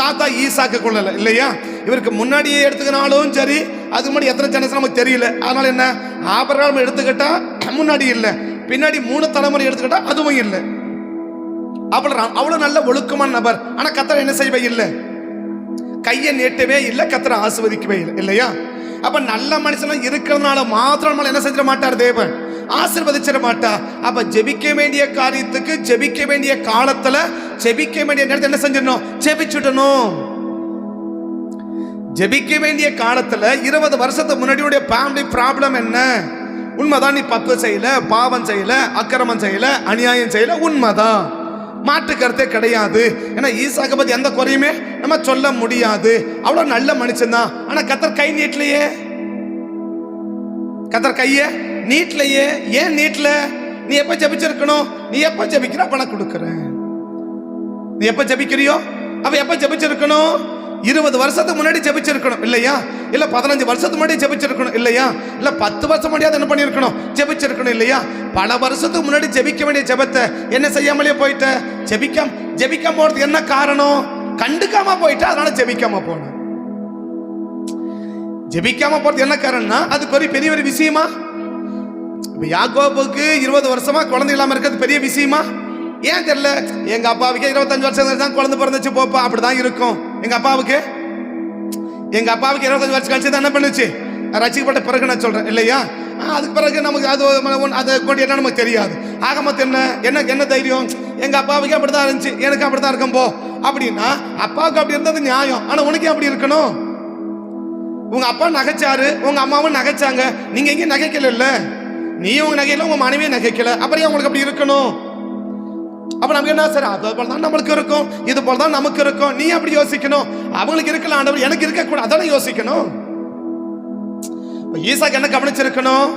A: தாத்தா ஈசாக்குக்குள்ள இல்லையா? இவருக்கு முன்னாடியே எடுத்துக்கினாலும் சரி, அதுக்கு முன்னாடி எத்தனை ஜனசம் நமக்கு தெரியல. அதனால என்ன, ஆபிரகாம் எடுத்துக்கிட்டா முன்னாடி இல்ல, பின்னாடி 3 தலைமுறை எடுத்துக்கிட்டா அதுவும் இல்லை. அவ்வளவு நல்ல ஒழுக்கமான நபர். ஆனா கர்த்தர் என்ன செய்யவே இல்லை, கையை நீட்டவே இல்லை, கர்த்தரை ஆசீர்வதிக்கவே இல்லை, இல்லையா? அப்ப நல்ல மனுஷன் இருக்கிறதுனால மாத்திரம் என்ன செஞ்சிட மாட்டார் தேவன், ஆசீர்வதிச்சிட மாட்டார். அப்ப ஜெபிக்க வேண்டிய காரியத்துக்கு ஜெபிக்க வேண்டிய காலத்துல ஜெபிக்க வேண்டிய நேரத்தை என்ன செஞ்சிடணும், ஜெபிச்சுடணும். ஜெபிக்க வேண்டிய காலத்துல 20 வருஷத்துக்கு முன்னாடி ஃபேமிலி ப்ராப்ளம் என்ன, உண்மைதான், நீ தப்பு செய்யல, பாவம் செய்யல, அக்கிரமம் செய்யல, அநியாயம் செய்யல, உண்மைதான், மாற்று கருத்தே கிடையாது. ஏன்னா ஈசாக்கை பத்தி எந்த குறையுமே நம்ம சொல்ல முடியாது. அவ்வளவு நல்ல மனுஷன் தான். ஆனா கர்த்தர் கை நீட்டலையே, கர்த்தர் கைய நீட்டலையே. ஏன் நீட்டல? நீ எப்ப ஜெபிச்சிருக்கணும்? நீ எப்ப ஜெபிக்கிற அப்ப நான் கொடுக்கிறேன். நீ எப்ப ஜெபிக்கிறியோ அப்ப எப்ப ஜெபிச்சிருக்கணும்? 20 வருஷத்துக்கு முன்னாடி ஜெபிச்சிருக்கணும் இல்லையா? இல்ல 15 வருஷத்துக்கு முன்னாடி ஜெபிச்சிருக்கணும் இல்லையா? இல்ல 10 வருஷம் முன்னாடி என்ன பண்ணிருக்கணும்? ஜெபிச்சிருக்கணும் இல்லையா? பல வருஷத்துக்கு முன்னாடி ஜெபிக்க வேண்டிய ஜெபத்தை என்ன செய்யாமலே போயிட்ட? ஜெபிக்காம போறதுக்கு என்ன காரணம்? கண்டுக்காம போயிட்ட, அதனால ஜெபிக்காம போன. ஜெபிக்காம போறது என்ன காரணம்னா அதுக்கு ஒரு பெரிய ஒரு விஷயமா? யாக்கோபுக்கு 20 வருஷமா குழந்தை இல்லாம இருக்கிறது பெரிய விஷயமா? ஏன் தெரியல? எங்க அப்பாவுக்கு 25 வருஷம் தான் குழந்தை பிறந்துச்சு போப்பா, அப்படிதான் இருக்கும். எங்க அப்பாவுக்கு 25 வருஷம் கழிச்சு தான் என்ன பண்ணுச்சு? ரசிக்கப்பட்ட பிறகு நான் சொல்றேன் இல்லையா? அதுக்கு பிறகு நமக்கு அது கொண்டு என்ன நமக்கு தெரியாது. ஆக மொத்தம் என்ன தைரியம்? எங்க அப்பாவுக்கு அப்படிதான் இருந்துச்சு, எனக்கு அப்படிதான் இருக்கும் போ அப்படின்னா, அப்பாவுக்கு அப்படி இருந்தது நியாயம். ஆனா உனக்கு அப்படி இருக்கணும்? உங்க அப்பா நகைச்சாரு, உங்க அம்மாவும் நகைச்சாங்க, நீங்க எங்கேயும் நகைக்கல இல்ல, நீயும் உங்க நகையில, உங்க மனைவியும் நகைக்கல, அப்புறம் உங்களுக்கு அப்படி இருக்கணும்? அப்ப நமக்கு என்ன சார், அது போலதான் நம்மளுக்கு இருக்கும், இது போலதான் நமக்கு இருக்கும். நீ அப்படி யோசிக்கணும். அவங்களுக்கு இருக்கல, ஆண்டவர் எனக்கு இருக்க கூட, அதான யோசிக்கணும். ஈசாக்கு என்ன கவனிச்சிருக்கணும்?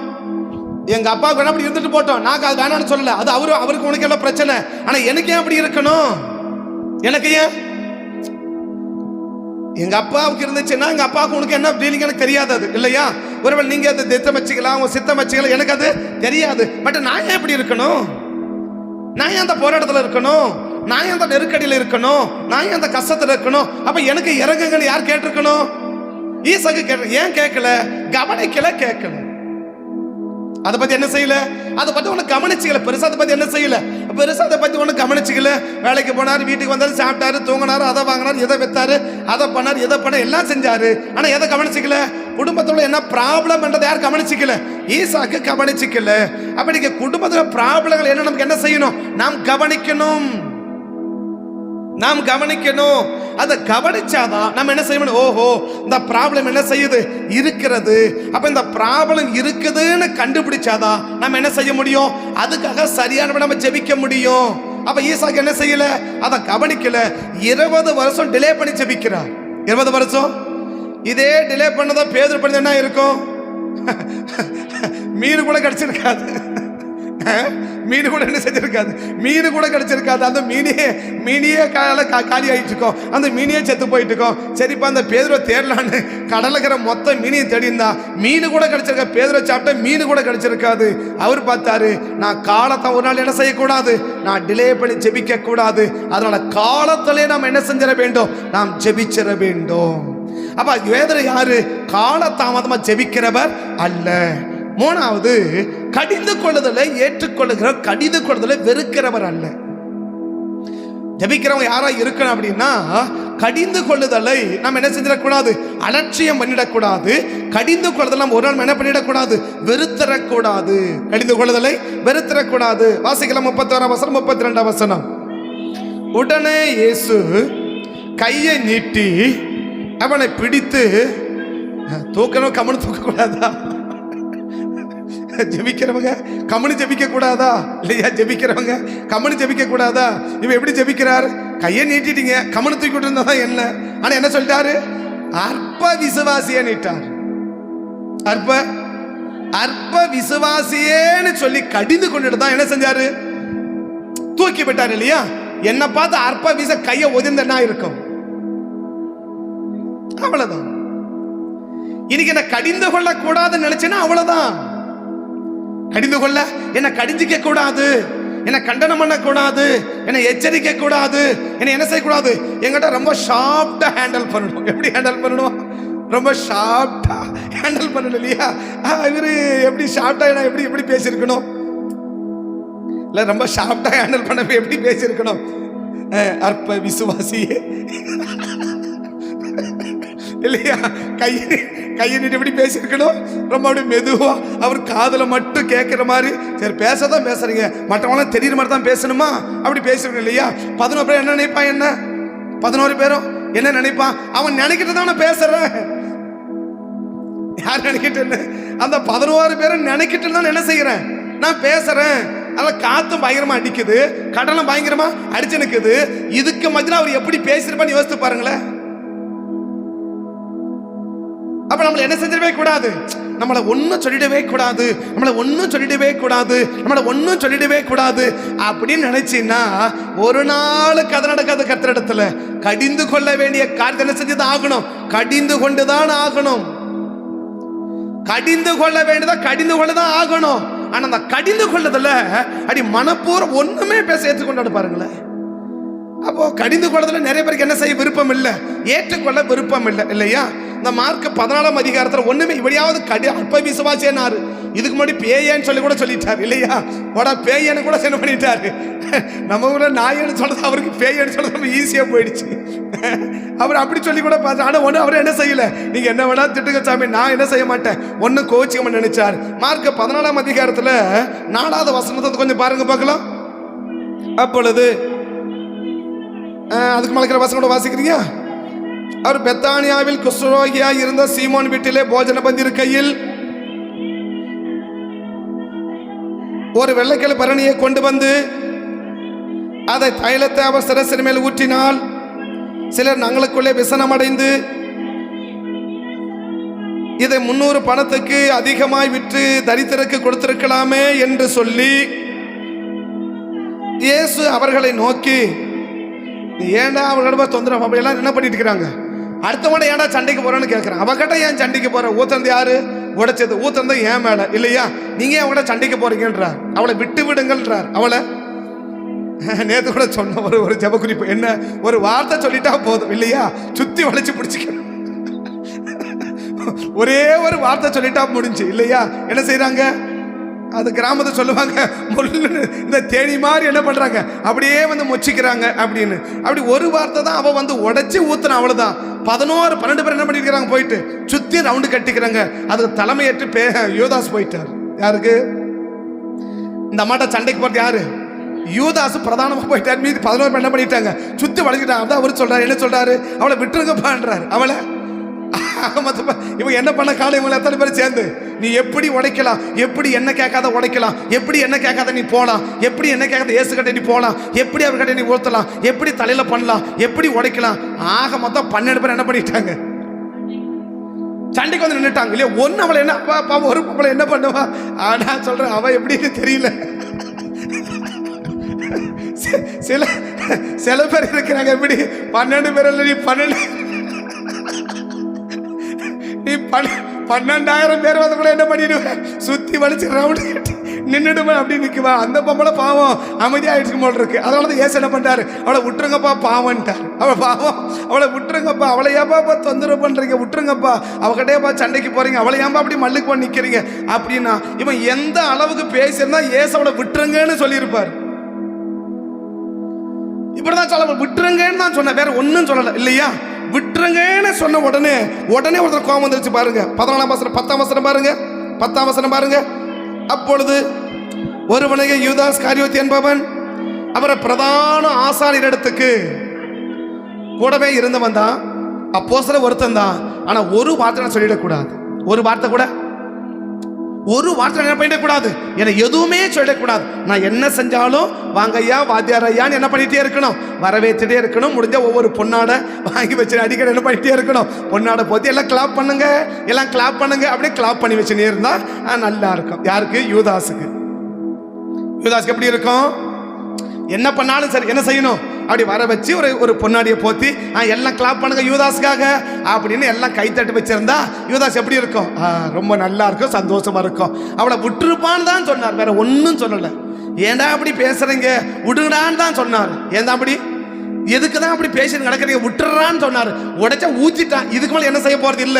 A: எங்க அப்பா கூட அப்படி இருந்துட்டு போட்டோம், நான் அது வேணான்னு சொல்லல, அது அவருக்கு உனக்கு எல்லாம் பிரச்சனை. ஆனா எனக்கு ஏன் அப்படி இருக்கணும்? எனக்கு ஏன்? எங்க அப்பாவுக்கு இருந்துச்சுன்னா எங்க அப்பாவுக்கு உனக்கு என்ன டீலிங் எனக்கு தெரியாது, அது இல்லையா? ஒருவேளை நீங்க அது திட்டம் வச்சுக்கலாம், உங்க சித்தம் வச்சுக்கலாம், எனக்கு அது தெரியாது. பட் நான் ஏன் எப்படி இருக்கணும்? நான் ஏன் அந்த போராட்டத்தில் இருக்கணும்? நான் ஏன் அந்த நெருக்கடியில் இருக்கணும்? நான் ஏன் அந்த கஷ்டத்தில் இருக்கணும்? அப்ப எனக்கு இறங்குங்கள் யார் கேட்டிருக்கணும்? ஈசாக்கு கேட்ட. ஏன் கேட்கல? கவனிக்கல, கேட்கல. அதை பத்தி என்ன செய்யல? அதை பத்தி ஒண்ணு கவனிச்சுக்கல. பெருசா அதை பத்தி என்ன செய்யல? பெருசா அதை பத்தி ஒண்ணு கவனிச்சுக்கல. வேலைக்கு போனாரு, வீட்டுக்கு வந்தாரு, சாப்பிட்டாரு, தூங்கினாரு, அதை வாங்கினாரு, எதை வித்தாரு, அதை பண்ணாரு, எதை பண்ண எல்லாம் செஞ்சாரு. ஆனா எதை கவனிச்சுக்கல? குடும்பத்தோட என்ன ப்ராப்ளம் என்றதை யார் கவனிச்சுக்கல? ஈசாக்கு கவனிச்சுக்கல. அப்படி குடும்பத்துல ப்ராப்ளங்கள் என்ன, நமக்கு என்ன செய்யணும்? நாம் கவனிக்கணும். அதை கவனிச்சாதான் நம்ம என்ன செய்யணும்? ஓஹோ, இந்த ப்ராப்ளம் என்ன செய்யுது? இருக்கிறது. அப்ப இந்த ப்ராப்ளம் இருக்குதுன்னு கண்டுபிடிச்சாதான் நம்ம என்ன செய்ய முடியும்? அதுக்காக சரியான நம்ம ஜெபிக்க முடியும். அப்ப ஈசாக்கு என்ன செய்யல? அதை கவனிக்கல. 20 வருஷம் டிலே பண்ணி ஜெபிக்கிறார். 20 வருஷம் இதே டிலே பண்ணதா பேதுரு பண்ணது என்ன இருக்கும்? மீன் கூட கிடைச்சிருக்காது. மீன் கூட என்ன செஞ்சிருக்காது? மீன் கூட கிடைச்சிருக்காது. அந்த மீனியே காலி ஆயிட்டு இருக்கோம், அந்த மீனியே செத்து போயிட்டு இருக்கோம். சரிப்பா, அந்த பேதுரை தேடலான்னு கடலுக்கிற மொத்த மீனையும் தேடிந்தா மீன் கூட கிடைச்சிருக்க. பேதுரை சாப்பிட்ட மீன் கூட கிடைச்சிருக்காது. அவர் பார்த்தாரு, நான் காலத்தை ஒரு நாள் என்ன செய்யக்கூடாது, நான் டிலே பண்ணி ஜெபிக்க கூடாது. அதனால காலத்திலே நாம் என்ன செஞ்சிட வேண்டும்? நாம் ஜெபிச்சிட வேண்டும். அப்ப வேதனை யாரு? காலதாமதமா ஜெபிக்கிறவர் அல்ல. மூணாவது, கடிந்து கொள்ளுதலை ஏற்றுக்கொள்ளுகிறவர், கடிந்து கொள்ளுதலை வெறுக்கிறவர் அல்ல. ஜெபிக்கிறவங்க யாரா இருக்கணும் அப்படின்னா, கடிந்து கொள்ளுதலை நம்ம என்ன செஞ்சிடக்கூடாது? அலட்சியம் பண்ணிடக்கூடாது. கடிந்து கொள்ளுதல் நம்ம ஒரு நாள் என்ன பண்ணிடக்கூடாது? வெறுத்தரக்கூடாது. கடிந்து கொள்ளுதலை வெறுத்தரக்கூடாது. வாசிக்கலாம் 31 வசனம் 32 வசனம். உடனே இயேசு கையை நீட்டி அவனை பிடித்து தூக்கணும். கமனு தூக்க கூடாதா? ஜெபிக்கிறவங்க கமனு ஜெபிக்க கூடாதா? இல்லையா? ஜெபிக்கிறவங்க கமனு ஜெபிக்க கூடாதா? இவன் எப்படி ஜெபிக்கிறார்? கையை நீட்டிட்டீங்க, கமனு தூக்கிட்டு இருந்தா என்ன? ஆனா என்ன சொல்லிட்டாரு? அற்ப விசுவாசியே நீட்டார். அற்ப விசுவாசியேன்னு சொல்லி கடிந்து கொண்டுட்டு தான் என்ன செஞ்சாரு? தூக்கி விட்டார் இல்லையா? என்ன பார்த்து அற்ப விச கையை ஒதிர்ந்தா இருக்கும். அவ்வளவுதான். இன்னைக்கு என்ன கடிந்து கொள்ள கூடாதுன்னு நினைச்சேன்னா அவ்வளவுதான். கடிந்து கொள்ள, என்ன கடிஞ்சிக்க கூடாது, என்ன கண்டனம் பண்ண கூடாது, என்ன எச்சரிக்க கூடாது, என்ன செய்யக்கூடாது? எங்கிட்ட ரொம்ப ஷார்ப்டா ஹேண்டில் பண்ணணும். எப்படி ஹேண்டில் பண்ணணும்? ரொம்ப ஷார்ப்டா ஹேண்டில் பண்ணணும் இல்லையா? இவரு எப்படி ஷார்ப்டா எப்படி பேசியிருக்கணும்? இல்ல, ரொம்ப ஷார்ப்டா ஹேண்டில் பண்ண எப்படி பேசியிருக்கணும்? அற்ப விசுவாசியே இல்லையா? கையை நீட்டு எப்படி பேசியிருக்கணும்? ரொம்ப அப்படி மெதுவா, அவர் காதுல மட்டும் கேட்கிற மாதிரி. சரி, பேசதான் பேசுறீங்க, மற்றவங்களாம் தெரியுற மாதிரி தான் பேசணுமா? அப்படி பேசுறீங்க இல்லையா? 11 பேர் என்ன நினைப்பான்? என்ன 11 பேரும் என்ன நினைப்பான்? அவன் நினைக்கிட்டு தான் நான் பேசுறேன். யார் நினைக்கிட்டு? அந்த 11 பேரும் நினைக்கிட்டு தான் என்ன செய்யறேன், நான் பேசுறேன். அதான் காத்தும் பயங்கரமா அடிக்குது, கடலும் பயங்கரமா அடிச்சு நிக்குது. இதுக்கு மத்தியில அவர் எப்படி பேசிருப்பான்னு யோசித்து பாருங்களேன். அப்ப நம்மள என்ன செஞ்சிடவே கூடாது, நம்மளை ஒன்னும் சொல்லிடவே கூடாது, நம்மளை ஒன்னும் சொல்லிடவே கூடாது, நம்மளை ஒன்னும் சொல்லிடவே கூடாது அப்படின்னு நினைச்சீங்கன்னா ஒரு நாள் கதை நடக்காது. கர்த்தரிடத்துல கடிந்து கொள்ள வேண்டிய காரியத்தை என்ன செஞ்சுதான் ஆகணும், கடிந்து கொண்டுதான் ஆகணும். கடிந்து கொள்ள வேண்டியதா கடிந்து கொள்ளதான் ஆகணும். ஆனா அந்த கடிந்து கொள்ளதுல அடி மனப்பூர்வம் ஒண்ணுமே பேச ஏற்றுக்கொண்டாடு பாருங்களேன். அப்போ கடிந்து கொள்ளதுல நிறைய பேருக்கு என்ன செய்ய விருப்பம் இல்லை, ஏற்றுக்கொள்ள விருப்பம் இல்லை இல்லையா? இந்த மார்க் 14ஆம் அதிகாரத்தில் ஒண்ணுமே இப்படியாவது அற்ப விசுவாசியாரு. இதுக்கு முன்னாடி பேயன்னு சொல்லி கூட சொல்லிட்டாரு இல்லையா? பேயன்னு கூட என்ன பண்ணிட்டாரு. நம்ம கூட நாயன்னு சொல்றது அவருக்கு பேயன்னு சொல்றது ரொம்ப ஈஸியா போயிடுச்சு. அவர் அப்படி சொல்லி கூட பார்த்து, ஆனா ஒண்ணு அவர் என்ன செய்யல, நீங்க என்ன வேணா திட்டுங்க சாமி, நான் என்ன செய்ய மாட்டேன், ஒன்னும் கோச்சிக்க நினைச்சார். மார்க் 14ஆம் அதிகாரத்துல 4வது வசனத்தை கொஞ்சம் பாருங்க பார்க்கலாம். அப்பொழுது அதுக்கு மலைக்கிற வசனம் கூட வாசிக்கிறீங்க. அவர் பெத்தானியாவில் குஷ்டரோகியாய் இருந்த சீமோன் வீட்டிலே போஜன பந்தி இருக்கையில் ஒரு வெள்ளைக்கிழ பரணியை கொண்டு வந்து அதை தைலத்தை அவர் சிரசின் மேல் ஊற்றினால் சிலர் நாங்களுக்குள்ளே விசனம் அடைந்து இதை 300 பணத்துக்கு அதிகமாய் விற்று தரித்திரக்கு கொடுத்திருக்கலாமே என்று சொல்லி இயேசு அவர்களை நோக்கி, ஏன்டா அவர்களோட தொந்தரவு அப்படியெல்லாம் என்ன பண்ணிட்டு இருக்கிறாங்க, அடுத்தவன ஏன்டா சண்டைக்கு போறேன்னு கேட்கறான். அவகிட்ட ஏன் சண்டைக்கு போற, ஊத்துறது யாரு, உடைச்சது ஊத்துறது ஏன் மேல இல்லையா, நீங்க ஏன் அவட சண்டைக்கு போறீங்கன்றார். அவளை விட்டு விடுங்கள்ன்றார். அவளை நேத்து கூட சொன்ன ஒரு ஜெப குறிப்பு என்ன, ஒரு வார்த்தை சொல்லிட்டா போதும் இல்லையா, சுத்தி வளைச்சு பிடிச்சிக்க, ஒரே ஒரு வார்த்தை சொல்லிட்டா முடிஞ்சு இல்லையா. என்ன செய்யறாங்க, அது கிராமத்தை சொல்லுவாங்க, இந்த தேனி மாதிரி என்ன பண்றாங்க, அப்படியே வந்து மொச்சிக்கிறாங்க அப்படின்னு. அப்படி ஒரு வார்த்தை தான் அவ வந்து உடைச்சு ஊத்துறான், அவ்வளவுதான். 11-12 பேர் என்ன பண்ணிருக்கிறாங்க, போயிட்டு சுத்தி ரவுண்டு கட்டிக்கிறாங்க. அதுக்கு தலைமையேற்று யூதாஸ் போயிட்டார். யாருக்கு, இந்த அம்மாட்ட சண்டைக்கு போறது யாரு, யூதாஸ் பிரதானமா போயிட்டார். மீதி 11 பேர் என்ன பண்ணிட்டாங்க, சுத்தி வளைச்சிட்டாங்க. அதான் அவரு சொல்றாரு, என்ன சொல்றாரு, அவளை விட்டுருங்கப்பான்றாரு. அவளை இவன் என்ன பண்ண காலை இவங்க எத்தனை பேர் சேர்ந்து, நீ எப்படி உடைக்கலாம், எப்படி என்ன கேட்காத உடைக்கலாம், எப்படி என்ன கேட்காத நீ போலாம், எப்படி என்ன கேட்காத ஏசு கட்ட நீ போலாம், எப்படி அவர் கட்ட நீ ஊத்தலாம், எப்படி தலையில பண்ணலாம், எப்படி உடைக்கலாம். ஆக மொத்தம் 12 பேர் என்ன பண்ணிட்டாங்க, சண்டைக்கு வந்து நின்றுட்டாங்க இல்லையா. ஒன்னு அவளை என்ன ஒரு அவளை என்ன பண்ணுவா, ஆனா சொல்றேன் அவ எப்படின்னு தெரியல. சில பேர் இருக்கிறாங்க எப்படி, 12 பேர் இல்லை, நீ 12,000 பேர் வந்து கூட என்ன பண்ணிடுவேன், சுத்தி வலிச்சு ரவுண்டு கட்டி நின்றுடுவேன் அப்படி நிற்குவா. அந்த பொம்பளை பாவம் அமைதியாகிடுச்சு போல் இருக்கு. அதனால தான் ஏசு என்ன பண்ணிட்டாரு, அவளை விட்டுருங்கப்பா பாவன்ட்டார். அவளை பாவம், அவளை விட்டுருங்கப்பா, அவளை ஏப்பா தொந்தரவு பண்றீங்க, விட்டுருங்கப்பா, அவகிட்டேப்பா சண்டைக்கு போறீங்க, அவளை ஏன்பா அப்படி மல்லுக்கு பண்ணி நிற்கிறீங்க அப்படின்னா, இவன் எந்த அளவுக்கு பேசியிருந்தா ஏசு அவளை விட்டுருங்கன்னு சொல்லியிருப்பார். இப்படிதான் சொல்ல, விட்டுருங்கன்னு தான் சொன்ன, வேற ஒன்னும் சொல்லல இல்லையா. விட்டுருங்கன்னு சொன்ன உடனே ஒருத்தர் கோபம் வந்துருச்சு பாருங்க. 14ஆம் வசனம் 10ஆம் வசனம் பாருங்க, 10ஆம் வசனம் பாருங்க. அப்பொழுது ஒருவனைய யூதாஸ் காரியோத்தி என்பவன் அவரை பிரதான ஆசாரியரிடத்துக்கு கூடவே இருந்தவன் தான், அப்போஸ்தலர் ஒருத்தன் தான். ஆனா ஒரு வார்த்தை சொல்லிடக்கூடாது, ஒரு வார்த்தை கூட, ஒரு வார்த்தை என்ன பண்ணிடக்கூடாது, என்னை எதுவுமே சொல்லக்கூடாது. நான் என்ன செஞ்சாலும் வாங்க ஐயா வாத்தியார் ஐயான்னு என்ன பண்ணிட்டே இருக்கணும், வரவேற்றுட்டே இருக்கணும். முடிஞ்ச ஒவ்வொரு பொண்ணாடை வாங்கி வச்சு அடிக்கடி என்ன பண்ணிட்டே இருக்கணும், பொண்ணாடை போத்தி எல்லாம் கிளாப் பண்ணுங்க, எல்லாம் கிளாப் பண்ணுங்க, அப்படியே கிளாப் பண்ணி வச்சுனே இருந்தா நல்லா இருக்கும். யாருக்கு, யூதாஸுக்கு. யூதாஸுக்கு எப்படி இருக்கும், என்ன பண்ணாலும் சரி என்ன செய்யணும், அப்படி வர வச்சு ஒரு பொன்னாடியை போத்தி எல்லாம் கிளாப் பண்ணுங்க யூதாஸுக்காக அப்படின்னு எல்லாம் கைத்தட்டு வச்சிருந்தா யூதாஸ் எப்படி இருக்கும், ரொம்ப நல்லா இருக்கும், சந்தோஷமா இருக்கும். அவளை விட்டுருப்பான்னு தான் சொன்னார், வேற ஒன்னும் சொல்லல. ஏன்டா அப்படி பேசுறீங்க, விடுங்கடான்னு தான் சொன்னார். ஏன்டா அப்படி, எதுக்கு தான் அப்படி பேசி நடக்கிறீங்க, விட்டுறான்னு சொன்னார். உடைச்சா ஊத்திட்டான், இதுக்கு மேல என்ன செய்ய போறது இல்ல,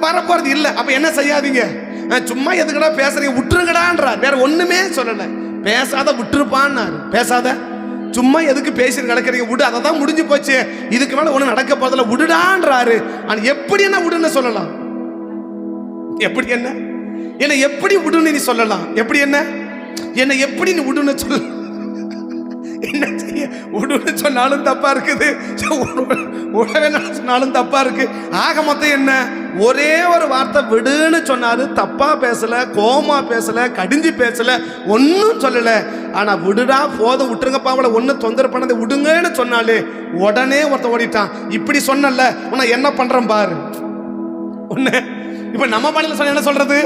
A: வரப்போறது இல்ல. அப்ப என்ன செய்யாதீங்க, சும்மா எதுக்கடா பேசுறீங்க, விட்டுருங்கடான்றார். வேற ஒண்ணுமே சொல்லல. பேசாத விட்டுருப்பான்னாரு, பேசாத, சும்மா எதுக்கு பேசி நடக்கிறீங்க, விடு, அதை தான் முடிஞ்சு போச்சு, இதுக்கு மேல ஒண்ணு நடக்க போறதில்ல, விடுடான்றாரு. ஆனா எப்படி என்ன விடுன்னு சொல்லலாம், எப்படி என்ன எப்படி விடுன்னு நீ சொல்லலாம், எப்படி என்ன எப்படி நீ விடுன்னு சொல்ல, என்ன செய்ய? விடுன்னு சொன்னாலும் தப்பா இருக்குது, விடவே சொன்னாலும் தப்பா இருக்கு. ஆக மொத்தம் என்ன? ஒரே ஒரு வார்த்தை விடுன்னு சொன்னாரு. தப்பா பேசல, கோமா பேசல, கடிஞ்சு பேசல, ஒன்னும் சொல்லல. ஆனா விடுடா போதும் விட்டுருங்கப்பா, அவளை ஒன்னும் தொந்தரவு பண்ணதை விடுங்கன்னு சொன்னாலே உடனே ஒருத்த ஓடிட்டான். இப்படி சொன்னல உன்னை என்ன பண்றேன் பாரு. ஒண்ணு இப்ப நம்ம பாடல சொன்ன என்ன சொல்றது?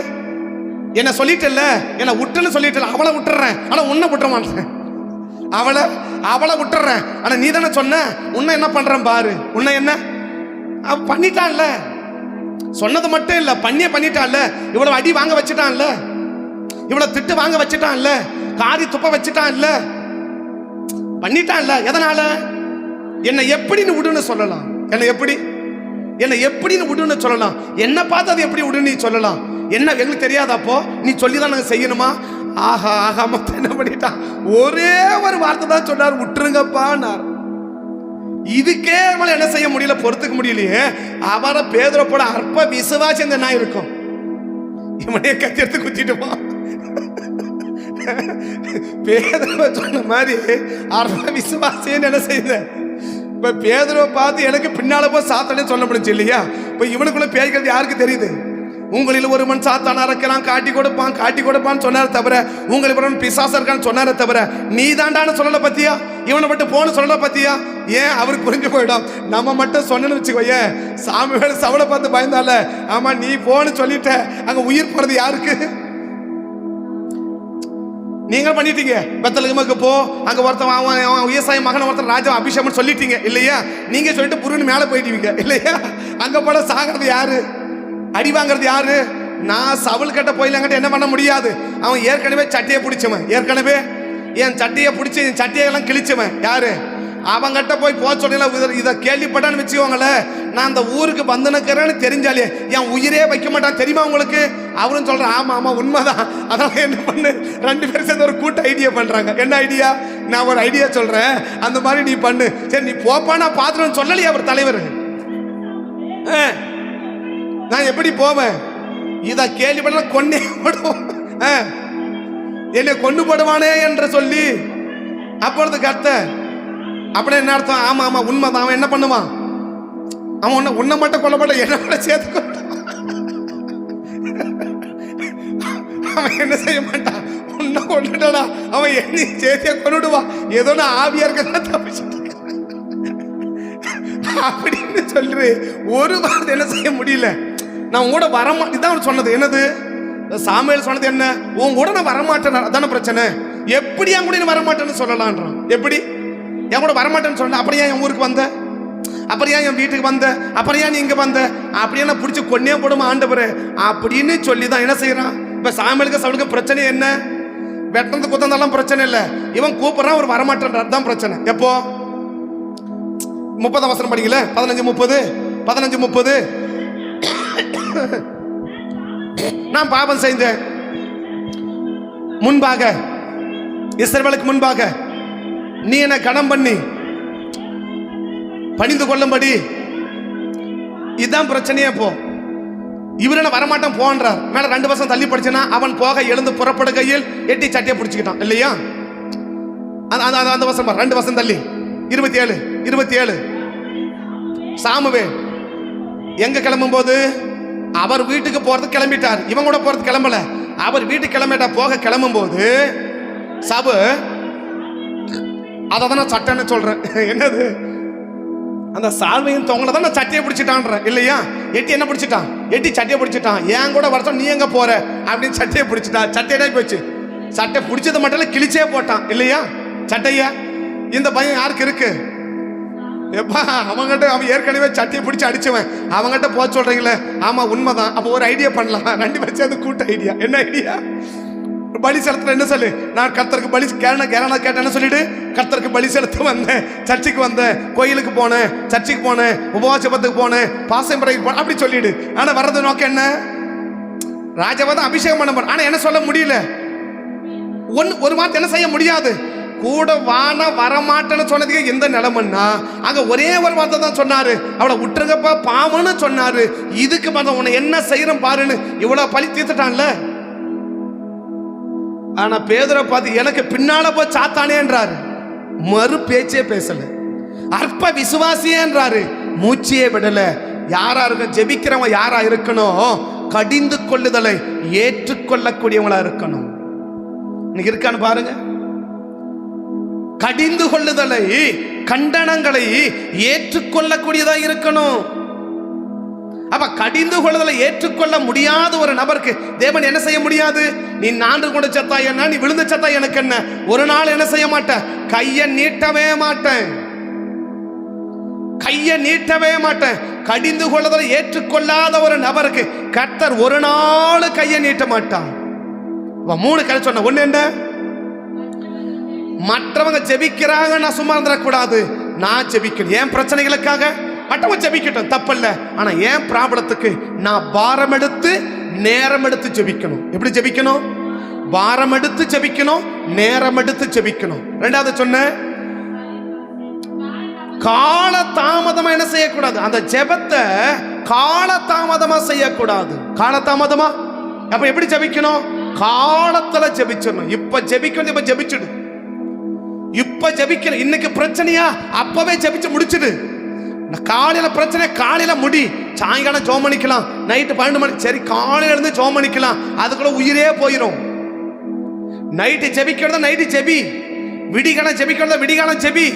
A: என்ன சொல்லிட்டல, என்ன விட்டுன்னு சொல்லிட்டல, அவளை விட்டுறேன் ஆனா உன்னை விட்டுற மாட்டேன். அவளை விட்டுறேன் ஆனா நீ தானே சொன்ன, உன்னை என்ன பண்றேன் பாரு. உன்னை என்ன பண்ணிட்டான்ல, சொன்னது மட்டும் இல்ல பண்ணிட்டான்ல, இவ்வளவு அடி வாங்க வச்சுட்டான்ல, இவ்வளவு திட்டு வாங்க வச்சுட்டான்ல, காரி துப்ப வச்சுட்டான்ல, பண்ணிட்டான்ல. எதனால? என்னை எப்படின்னு விடுன்னு சொல்லலாம்? என்னை எப்படின்னு விடுன்னு சொல்லலாம்? என்ன பார்த்து அது எப்படி விடுன்னு நீ சொல்லலாம்? என்ன எங்களுக்கு தெரியாதப்போ நீ சொல்லிதான் நாங்க செய்யணுமா? ஆகா மொத்தம் என்ன பண்ணிட்டான்? ஒரே ஒரு வார்த்தை தான் சொன்னார், விட்டுருங்கப்பான்னார். இதுக்கே நம்மள என்ன செய்ய முடியல, பொறுத்துக்க முடியலையே. அவரை பேதுரு போல அற்ப விசுவாசி இந்த நான் இருக்கும், இவனையே கத்தி எடுத்து குத்திட்டுமா. பேதுருவை சொன்ன மாதிரி அற்ப விசுவாசின்னு என்ன செய்த? இப்ப பேதுருவை பார்த்து எனக்கு பின்னால போய் சாத்தானே சொல்ல முடிஞ்சு இல்லையா? இப்ப இவனுக்குள்ள பேய்கிறது யாருக்கு தெரியுது? உங்களில் ஒருவன் சாத்தானா இருக்கலாம், காட்டி கொடுப்பான்னு சொன்னார தவிர, உங்களில் ஒருவன் பிசாசா இருக்கான்னு சொன்னார தவிர, நீ தாண்டான்னு சொல்லல பத்தியா? இவனை மட்டும் போன்னு சொல்லல பத்தியா? ஏன் அவருக்கு புரிஞ்சு போயிடும். நம்ம மட்டும் சொன்னு வச்சுக்கோயே, சாமி வேலை சவளை பார்த்து பயந்தால, ஆமா நீ போன்னு சொல்லிட்ட, அங்க உயிர் போறது யாருக்கு? நீங்க பண்ணிட்டீங்க. பெத்தலகமுக்கு போ, அங்க ஒருத்தன் விவசாய மகன் ஒருத்தன் ராஜா அபிஷேகம் சொல்லிட்டீங்க இல்லையா? நீங்க சொல்லிட்டு புருன்னு மேல போயிட்டீங்க இல்லையா? அங்க போல சாகிறது யாரு, அடி வாங்குறது யாரு? நான் சவுல் கட்ட போயிலங்கிட்ட என்ன பண்ண முடியாது. அவன் ஏற்கனவே சட்டையை பிடிச்சவன், ஏற்கனவே என் சட்டையை பிடிச்சி என் சட்டையெல்லாம் கிழிச்சவன் யாரு? அவங்கிட்ட போய் சொல்ல இதை கேள்விப்பட்டான்னு வச்சுக்கோங்கள, நான் அந்த ஊருக்கு வந்தனுக்கிறேன்னு தெரிஞ்சாலே என் உயிரே வைக்க மாட்டான் தெரியுமா உங்களுக்கு? அவரும் சொல்றான், ஆமா உண்மைதான். அதனால என்ன பண்ணு, 2 பேரும் சேர்ந்து ஒரு கூட்ட ஐடியா பண்றாங்க. என்ன ஐடியா? நான் ஒரு ஐடியா சொல்றேன், அந்த மாதிரி நீ பண்ணு. சரி நீ போப்பா, நான் பாத்துறேன்னு சொல்லலையே அவர் தலைவர். நான் எப்படி போவேன்? இதை கேள்விப்பட்ட கொன்னே போடுவோம், என்னை கொண்டு போடுவானே என்று சொல்லி. அப்பொழுது கத்த அப்படி என்ன அர்த்தம்? ஆமா உண்மைதான். அவன் என்ன பண்ணுவான்? அவன் உன்னை மட்டும் கொல்லப்பட்ட என்ன சேர்த்து அவன் என்ன செய்ய மாட்டான், உன்னை கொண்டுட்டா அவன் என்ன சேர்த்திய கொண்டுடுவான். ஏதோ நான் ஆவியா இருக்க தப்பிச்சுட்டு அப்படின்னு சொல்லி ஒரு வாரம் என்ன செய்ய முடியல. நான் கூட வரமாட்டேன் தான் சொன்னது. என்னது சாமுவேல் சொன்னது? என்ன உன் கூட நான் வரமாட்டேன், அதான பிரச்சனை. எப்படி என் கூட வரமாட்டேன்னு சொல்லலான்றான். எப்படி என் கூட வரமாட்டேன்னு சொன்ன? அப்படியே என் ஊருக்கு வந்த, அப்படியா என் வீட்டுக்கு வந்த, அப்படியா நீ இங்க வந்த, அப்படியே நான் பிடிச்சி கொன்னே போடுமா ஆண்டவரே அப்படின்னு சொல்லி தான் என்ன செய்யறான். இப்ப சாமுவேலுக்கு சவுலுக்கு பிரச்சனை என்ன? வெட்டது குத்தந்தாலும் பிரச்சனை இல்லை, இவன் கூப்பிடுறான், அவர் வரமாட்டேன்றார் தான் பிரச்சனை. எப்போ? 30 வசனம் படிக்கல, 15:30 நான் பாவம் செய்தேன் முன்பாக, இஸ்ரவேலுக்கு முன்பாக நீ என்ன கணம் பண்ணி பணிந்து கொள்ளும்படி, இதுதான் பிரச்சனையே. போ, இவரு என்ன வரமாட்டான் போன்றார். மேல 2 வருஷம் தள்ளி படிச்சனா அவன் போக எழுந்து புறப்படுகையில் எட்டி சட்டையை பிடிச்சுக்கிட்டான் இல்லையா? அந்த வருஷம் 2 வருஷம் தள்ளி 27 சாமுவேல் எங்க கிளம்பும் போது அவர் வீட்டுக்கு போறது கிளம்பிட்டார், இவன் கூட போறது கிளம்பல. அவர் வீட்டுக்கு கிளம்பிட்டா போக கிளம்பும் போது சபு, அதான் நான் சட்டைன்னு சொல்றேன். என்னது? அந்த சால்வையும் தொங்கல தான் நான் சட்டையை பிடிச்சிட்டான் இல்லையா? எட்டி என்ன பிடிச்சிட்டான்? எட்டி சட்டையை பிடிச்சிட்டான். ஏன் கூட வருஷம் நீ எங்க போற அப்படின்னு சட்டையை பிடிச்சிட்டான். சட்டையிட போச்சு. சட்டை பிடிச்சது மட்டும் இல்ல, கிழிச்சே போட்டான் இல்லையா சட்டைய. இந்த பையன் யாருக்கு இருக்கு? எப்பா அவங்ககிட்ட, அவன் ஏற்கனவே சட்டையை பிடிச்சி அடிச்சவன், அவங்ககிட்ட போக சொல்றீங்களே. ஆமா உண்மைதான். அப்போ ஒரு ஐடியா பண்ணலாம், 2 பேரும் சேர்ந்து கூட்ட ஐடியா. என்ன ஐடியா? பலி செலுத்த என்ன சொல்லு, நான் கர்த்தருக்கு பலி கேட்டேன் என்ன சொல்லிட்டு, கர்த்தருக்கு பலி செலுத்த வந்தேன், சர்ச்சுக்கு வந்தேன், கோயிலுக்கு போனேன், சர்ச்சுக்கு போனேன், உபவாசத்துக்கு போனேன், பாசம்பரைக்கு போனேன் அப்படி சொல்லிடு. ஆனா வர்றது நோக்கம் என்ன? ராஜாவை தான் அபிஷேகம் பண்ண போறேன். ஆனா என்ன சொல்ல முடியல, ஒரு வார்த்தை என்ன செய்ய முடியாது. கூட வான வரமாட்டேன்னு சொன்னதுக்கு எந்த நிலைமைன்னா, அங்க ஒரே ஒரு வார்த்தை தான் சொன்னாரு, அவளை விட்டுருங்கப்பா பாவன்னு சொன்னாரு. இதுக்கு பார்த்தா உன்னை என்ன செய்யறேன் பாருன்னு இவ்வளவு பழி தீர்த்துட்டான்ல. ஆனா பேதுரை பார்த்து எனக்கு பின்னால போய் சாத்தானேன்றாரு.
B: மறு பேச்சே பேசல. அற்ப விசுவாசியன்றாரு, மூச்சியே விடல. யாரா இருக்க ஜெபிக்கிறவங்க யாரா இருக்கணும்? கடிந்து கொள்ளுதலை ஏற்றுக்கொள்ளக்கூடியவங்களா இருக்கணும். இன்னைக்கு இருக்கான்னு பாருங்க. கடிந்து கொள்ளுதலை, கண்டனங்களை ஏற்றுக்கொள்ளக்கூடியதா இருக்கணும். அப்ப கடிந்து கொள்ளுதலை ஏற்றுக்கொள்ள முடியாத ஒரு நபருக்கு தேவன் என்ன செய்ய முடியாது? நீ நான்கு கூட செத்தா என்ன, நீ விழுந்த செத்தா எனக்கு என்ன? ஒரு நாள் என்ன செய்ய மாட்டேன்? கையை நீட்டவே மாட்டேன், கையை நீட்டவே மாட்டேன். கடிந்து கொள்ளுதலை ஏற்றுக்கொள்ளாத ஒரு நபருக்கு கர்த்தர் ஒரு நாள் கையை நீட்ட மாட்டான். மூணு கதை சொன்ன. ஒண்ணு என்ன? மற்றவங்க ஜெபிக்கிறாங்க, நான் சும்மா இருந்துடக்கூடாது, நான் ஜெபிக்கணும். என் பிரச்சனைகளுக்காக மற்றவங்க ஜெபிக்கட்டும், தப்பல்ல. ஆனா என் ப்ராப்ளத்துக்கு நான் பாரம் எடுத்து நேரம் எடுத்து ஜெபிக்கணும். எப்படி ஜெபிக்கணும்? பாரம் எடுத்து ஜெபிக்கணும், நேரம் எடுத்து ஜெபிக்கணும். ரெண்டாவது சொன்ன, கால தாமதமா என்ன செய்யக்கூடாது? அந்த ஜெபத்தை கால தாமதமா செய்யக்கூடாது. கால தாமதமா அப்ப எப்படி ஜெபிக்கணும்? காலத்துல ஜெபிச்சிடணும். இப்ப ஜெபிக்கணும், இப்ப ஜெபிச்சுடு. இப்ப ஜெபிக்கணும். இன்னைக்கு பிரச்சனையா, அப்பவே ஜெபிச்சு முடிச்சுடு. காலையில பிரச்சனை காலையில முடி, சாயங்காலம் ஜோம் பண்ணிக்கலாம். நைட்டு 12 மணி, சரி காலையில இருந்து ஜோம் பண்ணிக்கலாம். அதுக்குள்ள உயிரே போயிடும். நைட்டு ஜெபிக்கிறதா நைட்டு ஜெபி, விடிகாலம் ஜெபிக்கிறதா விடிகாலம் ஜெபி,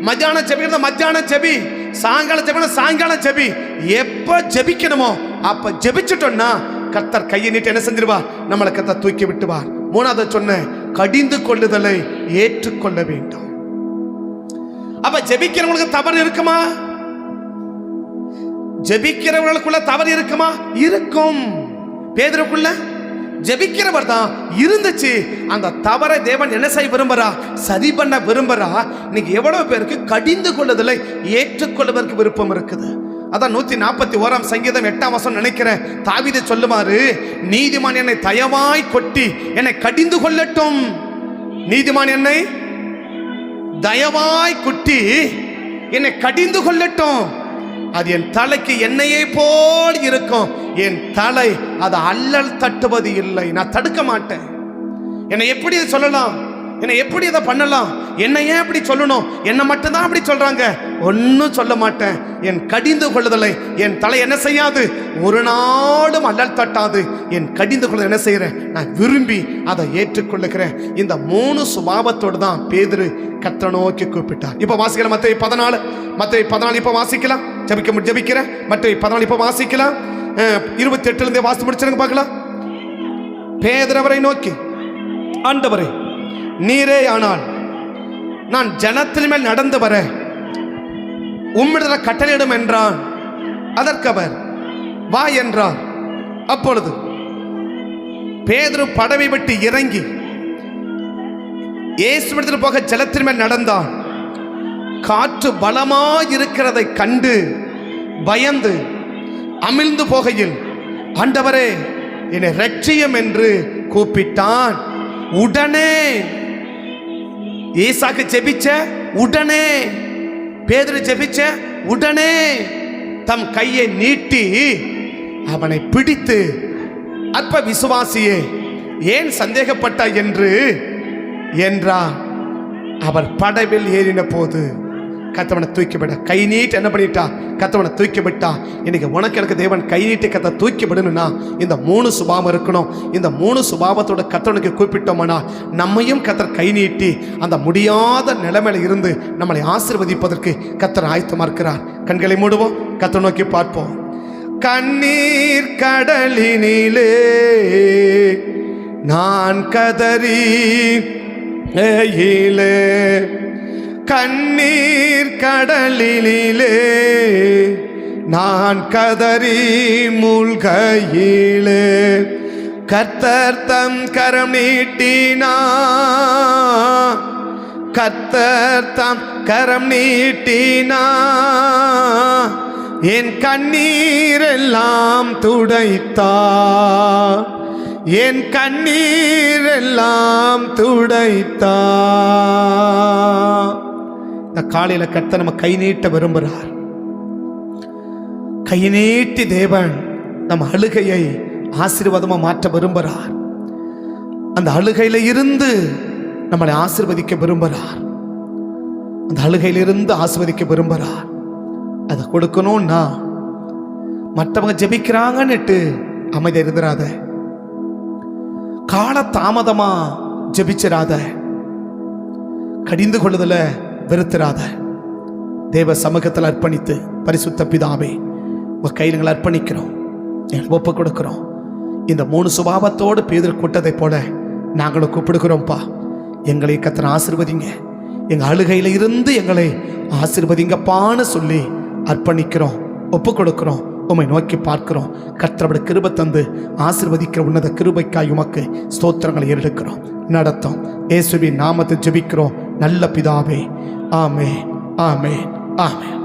B: மத்தியானம் ஜெபிக்கிறதா மத்தியானம் ஜெபி, சாயங்காலம் ஜெபிக்கிறதா சாயங்காலம் ஜெபி. எப்ப ஜெபிக்கணுமோ அப்ப ஜெபிச்சுட்டோம்னா கர்த்தர் கையை நீட்டு என்ன செஞ்சிருவார்? நம்மளை கர்த்தர் தூக்கி விட்டுவார். மூணாவது சொன்ன, கடிந்து கொள்ளுதலை ஏற்றுக்கொள்ள வேண்டும். அப்ப ஜெபிக்கிறவங்களுக்கு தவறு இருக்குமா? ஜெபிக்கிறவர்களுக்குள்ள தவறு இருக்குமா? இருக்கும். பேதுருக்குள்ள ஜெபிக்கிறவர் தான் இருந்துச்சு. அந்த தவறை தேவன் என்ன செய்ய விரும்புறா? சரி பண்ண விரும்புறா. இன்னைக்கு எவ்வளவு பேருக்கு கடிந்து கொள்ளுதலை ஏற்றுக்கொள்வதற்கு விருப்பம் இருக்குது? அதான் 141 சங்கீதம் 8ஆம் வசனம் நினைக்கிறேன், தாவீது சொல்லுமாறு, நீதிமான் என்னை தயவாய் கொட்டி என்னை கடிந்து கொள்ளட்டும். நீதிமான் என்னை தயவாய் கொட்டி என்னை கடிந்து கொள்ளட்டும். அது என் தலைக்கு எண்ணெயை போல் இருக்கும். என் தலை அது அல்லல் தட்டுவது இல்லை. நான் தடுக்க மாட்டேன். என்னை எப்படி சொல்லலாம்? என்னை எப்படி இதை பண்ணலாம்? என்னை ஏன் அப்படி சொல்லணும்? என்னை மட்டும்தான் அப்படி சொல்றாங்க, ஒன்னும் சொல்ல மாட்டேன். என் கடிந்து கொள்ளுதலை என் தலை என்ன செய்யாது? ஒரு நாளும் அல்லல் தட்டாது. என் கடிந்து கொள்ளுதல் என்ன செய்யறேன்? நான் விரும்பி அதை ஏற்றுக்கொள்ளுகிறேன். இந்த 3 சுபாவத்தோடு தான் பேதுரு கர்த்தரை நோக்கி கூப்பிட்டார். இப்ப வாசிக்கலாம் மத்தேயு 14 இப்ப வாசிக்கலாம். ஜெபிக்கிறேன். மத்தேயு 14 இப்ப வாசிக்கலாம். 28 இருந்தே வாசி முடிச்சிருங்க பார்க்கலாம். பேதுரு அவரை நோக்கி, ஆண்டவரே, நீரே ஆனால் நான் ஜனத்தின் மேல் நடந்து வர உம்மிடத்தில் கட்டளையிடும் என்றான். அதற்கு அவர், வா என்றார். அப்பொழுது பேதுரு படவை விட்டு இறங்கி இயேசுவிடத்தில் போக ஜலத்தின் மேல் நடந்தான். காற்று பலமாய் இருக்கிறதை கண்டு பயந்து அமிழ்ந்து போகையில், ஆண்டவரே என்னை ரட்சியும் என்று கூப்பிட்டான். உடனே ஈசாக்கு ஜெபிச்ச உடனே, பேதுரு ஜெபிச்ச உடனே தம் கையை நீட்டி அவனை பிடித்து, அற்ப விசுவாசியே ஏன் சந்தேகப்பட்டாய் என்றார். அவர் படவில் ஏறின போது கத்தவனை தூக்கி விட, கை நீட்டு என்ன பண்ணிட்டா? கத்தவனை தூக்கி விட்டா. இன்னைக்கு உனக்கு எனக்கு தேவன் கை நீட்டி கத்த தூக்கி விடணும்னா இந்த 3 சுபாவம் இருக்கணும். இந்த 3 சுபாவத்தோட கத்தவனுக்கு கூப்பிட்டோம்னா நம்மையும் கத்தர் கை நீட்டி அந்த முடியாத நிலைமையில இருந்து நம்மளை ஆசீர்வதிப்பதற்கு கத்தர் ஆயத்தமா இருக்கிறார். கண்களை மூடுவோம், கத்தரை நோக்கி பார்ப்போம். கண்ணீர் கடலினிலே நான் கதறி கண்ணீர் கடலிலே நான் கதறி மூழ்கையிலே கர்த்தர் தம் கரம் நீட்டினா, கர்த்தர் தம் கரம் நீட்டினா, என் கண்ணீர் எல்லாம் துடைத்தார், என் கண்ணீர் எல்லாம் துடைத்தார். இந்த காலையில கர்த்தர் நம்ம கை நீட்ட விரும்புகிறார். கை நீட்டி தேவன் நம்ம அழுகையை ஆசீர்வாதமா மாற்ற விரும்புகிறார். அந்த அழுகையில இருந்து நம்மளை ஆசீர்வதிக்க விரும்புகிறார்.
A: அந்த அழுகையிலிருந்து ஆசீர்வதிக்க விரும்புகிறார். அதை கொடுக்கணும்னா மற்றவங்க ஜெபிக்கிறாங்கன்னுட்டு அமைதி இருந்துராத, கால தாமதமா ஜெபிச்சிராத, கடிந்து கொள்ளுதல வெறுத்துறாத. தேவ சமூகத்தில் அர்ப்பணித்து, பரிசுத்த பிதாவே உங்கள் கையில் எங்களை அர்ப்பணிக்கிறோம், எங்களை ஒப்பு கொடுக்கிறோம். இந்த 3 சுபாவத்தோடு பேதுரு கூட்டத்தை போல நாங்களும் கூப்பிடுகிறோம்ப்பா. எங்களை கர்த்தர் ஆசீர்வதிங்க, எங்கள் அழுகையில் இருந்து எங்களை ஆசீர்வதிங்கப்பான்னு சொல்லி அர்ப்பணிக்கிறோம், ஒப்பு கொடுக்கிறோம். உம்மை நோக்கி பார்க்கிறோம். கர்த்தருடைய கிருபை தந்து ஆசீர்வதிக்கிற உன்னத கிருபைக்காய் உமக்கு ஸ்தோத்திரங்களை எடுக்கிறோம். நடத்தும் இயேசுவின் நாமத்தை ஜெபிக்கிறோம் நல்ல பிதாவே. ஆமென், ஆமென், ஆமென்.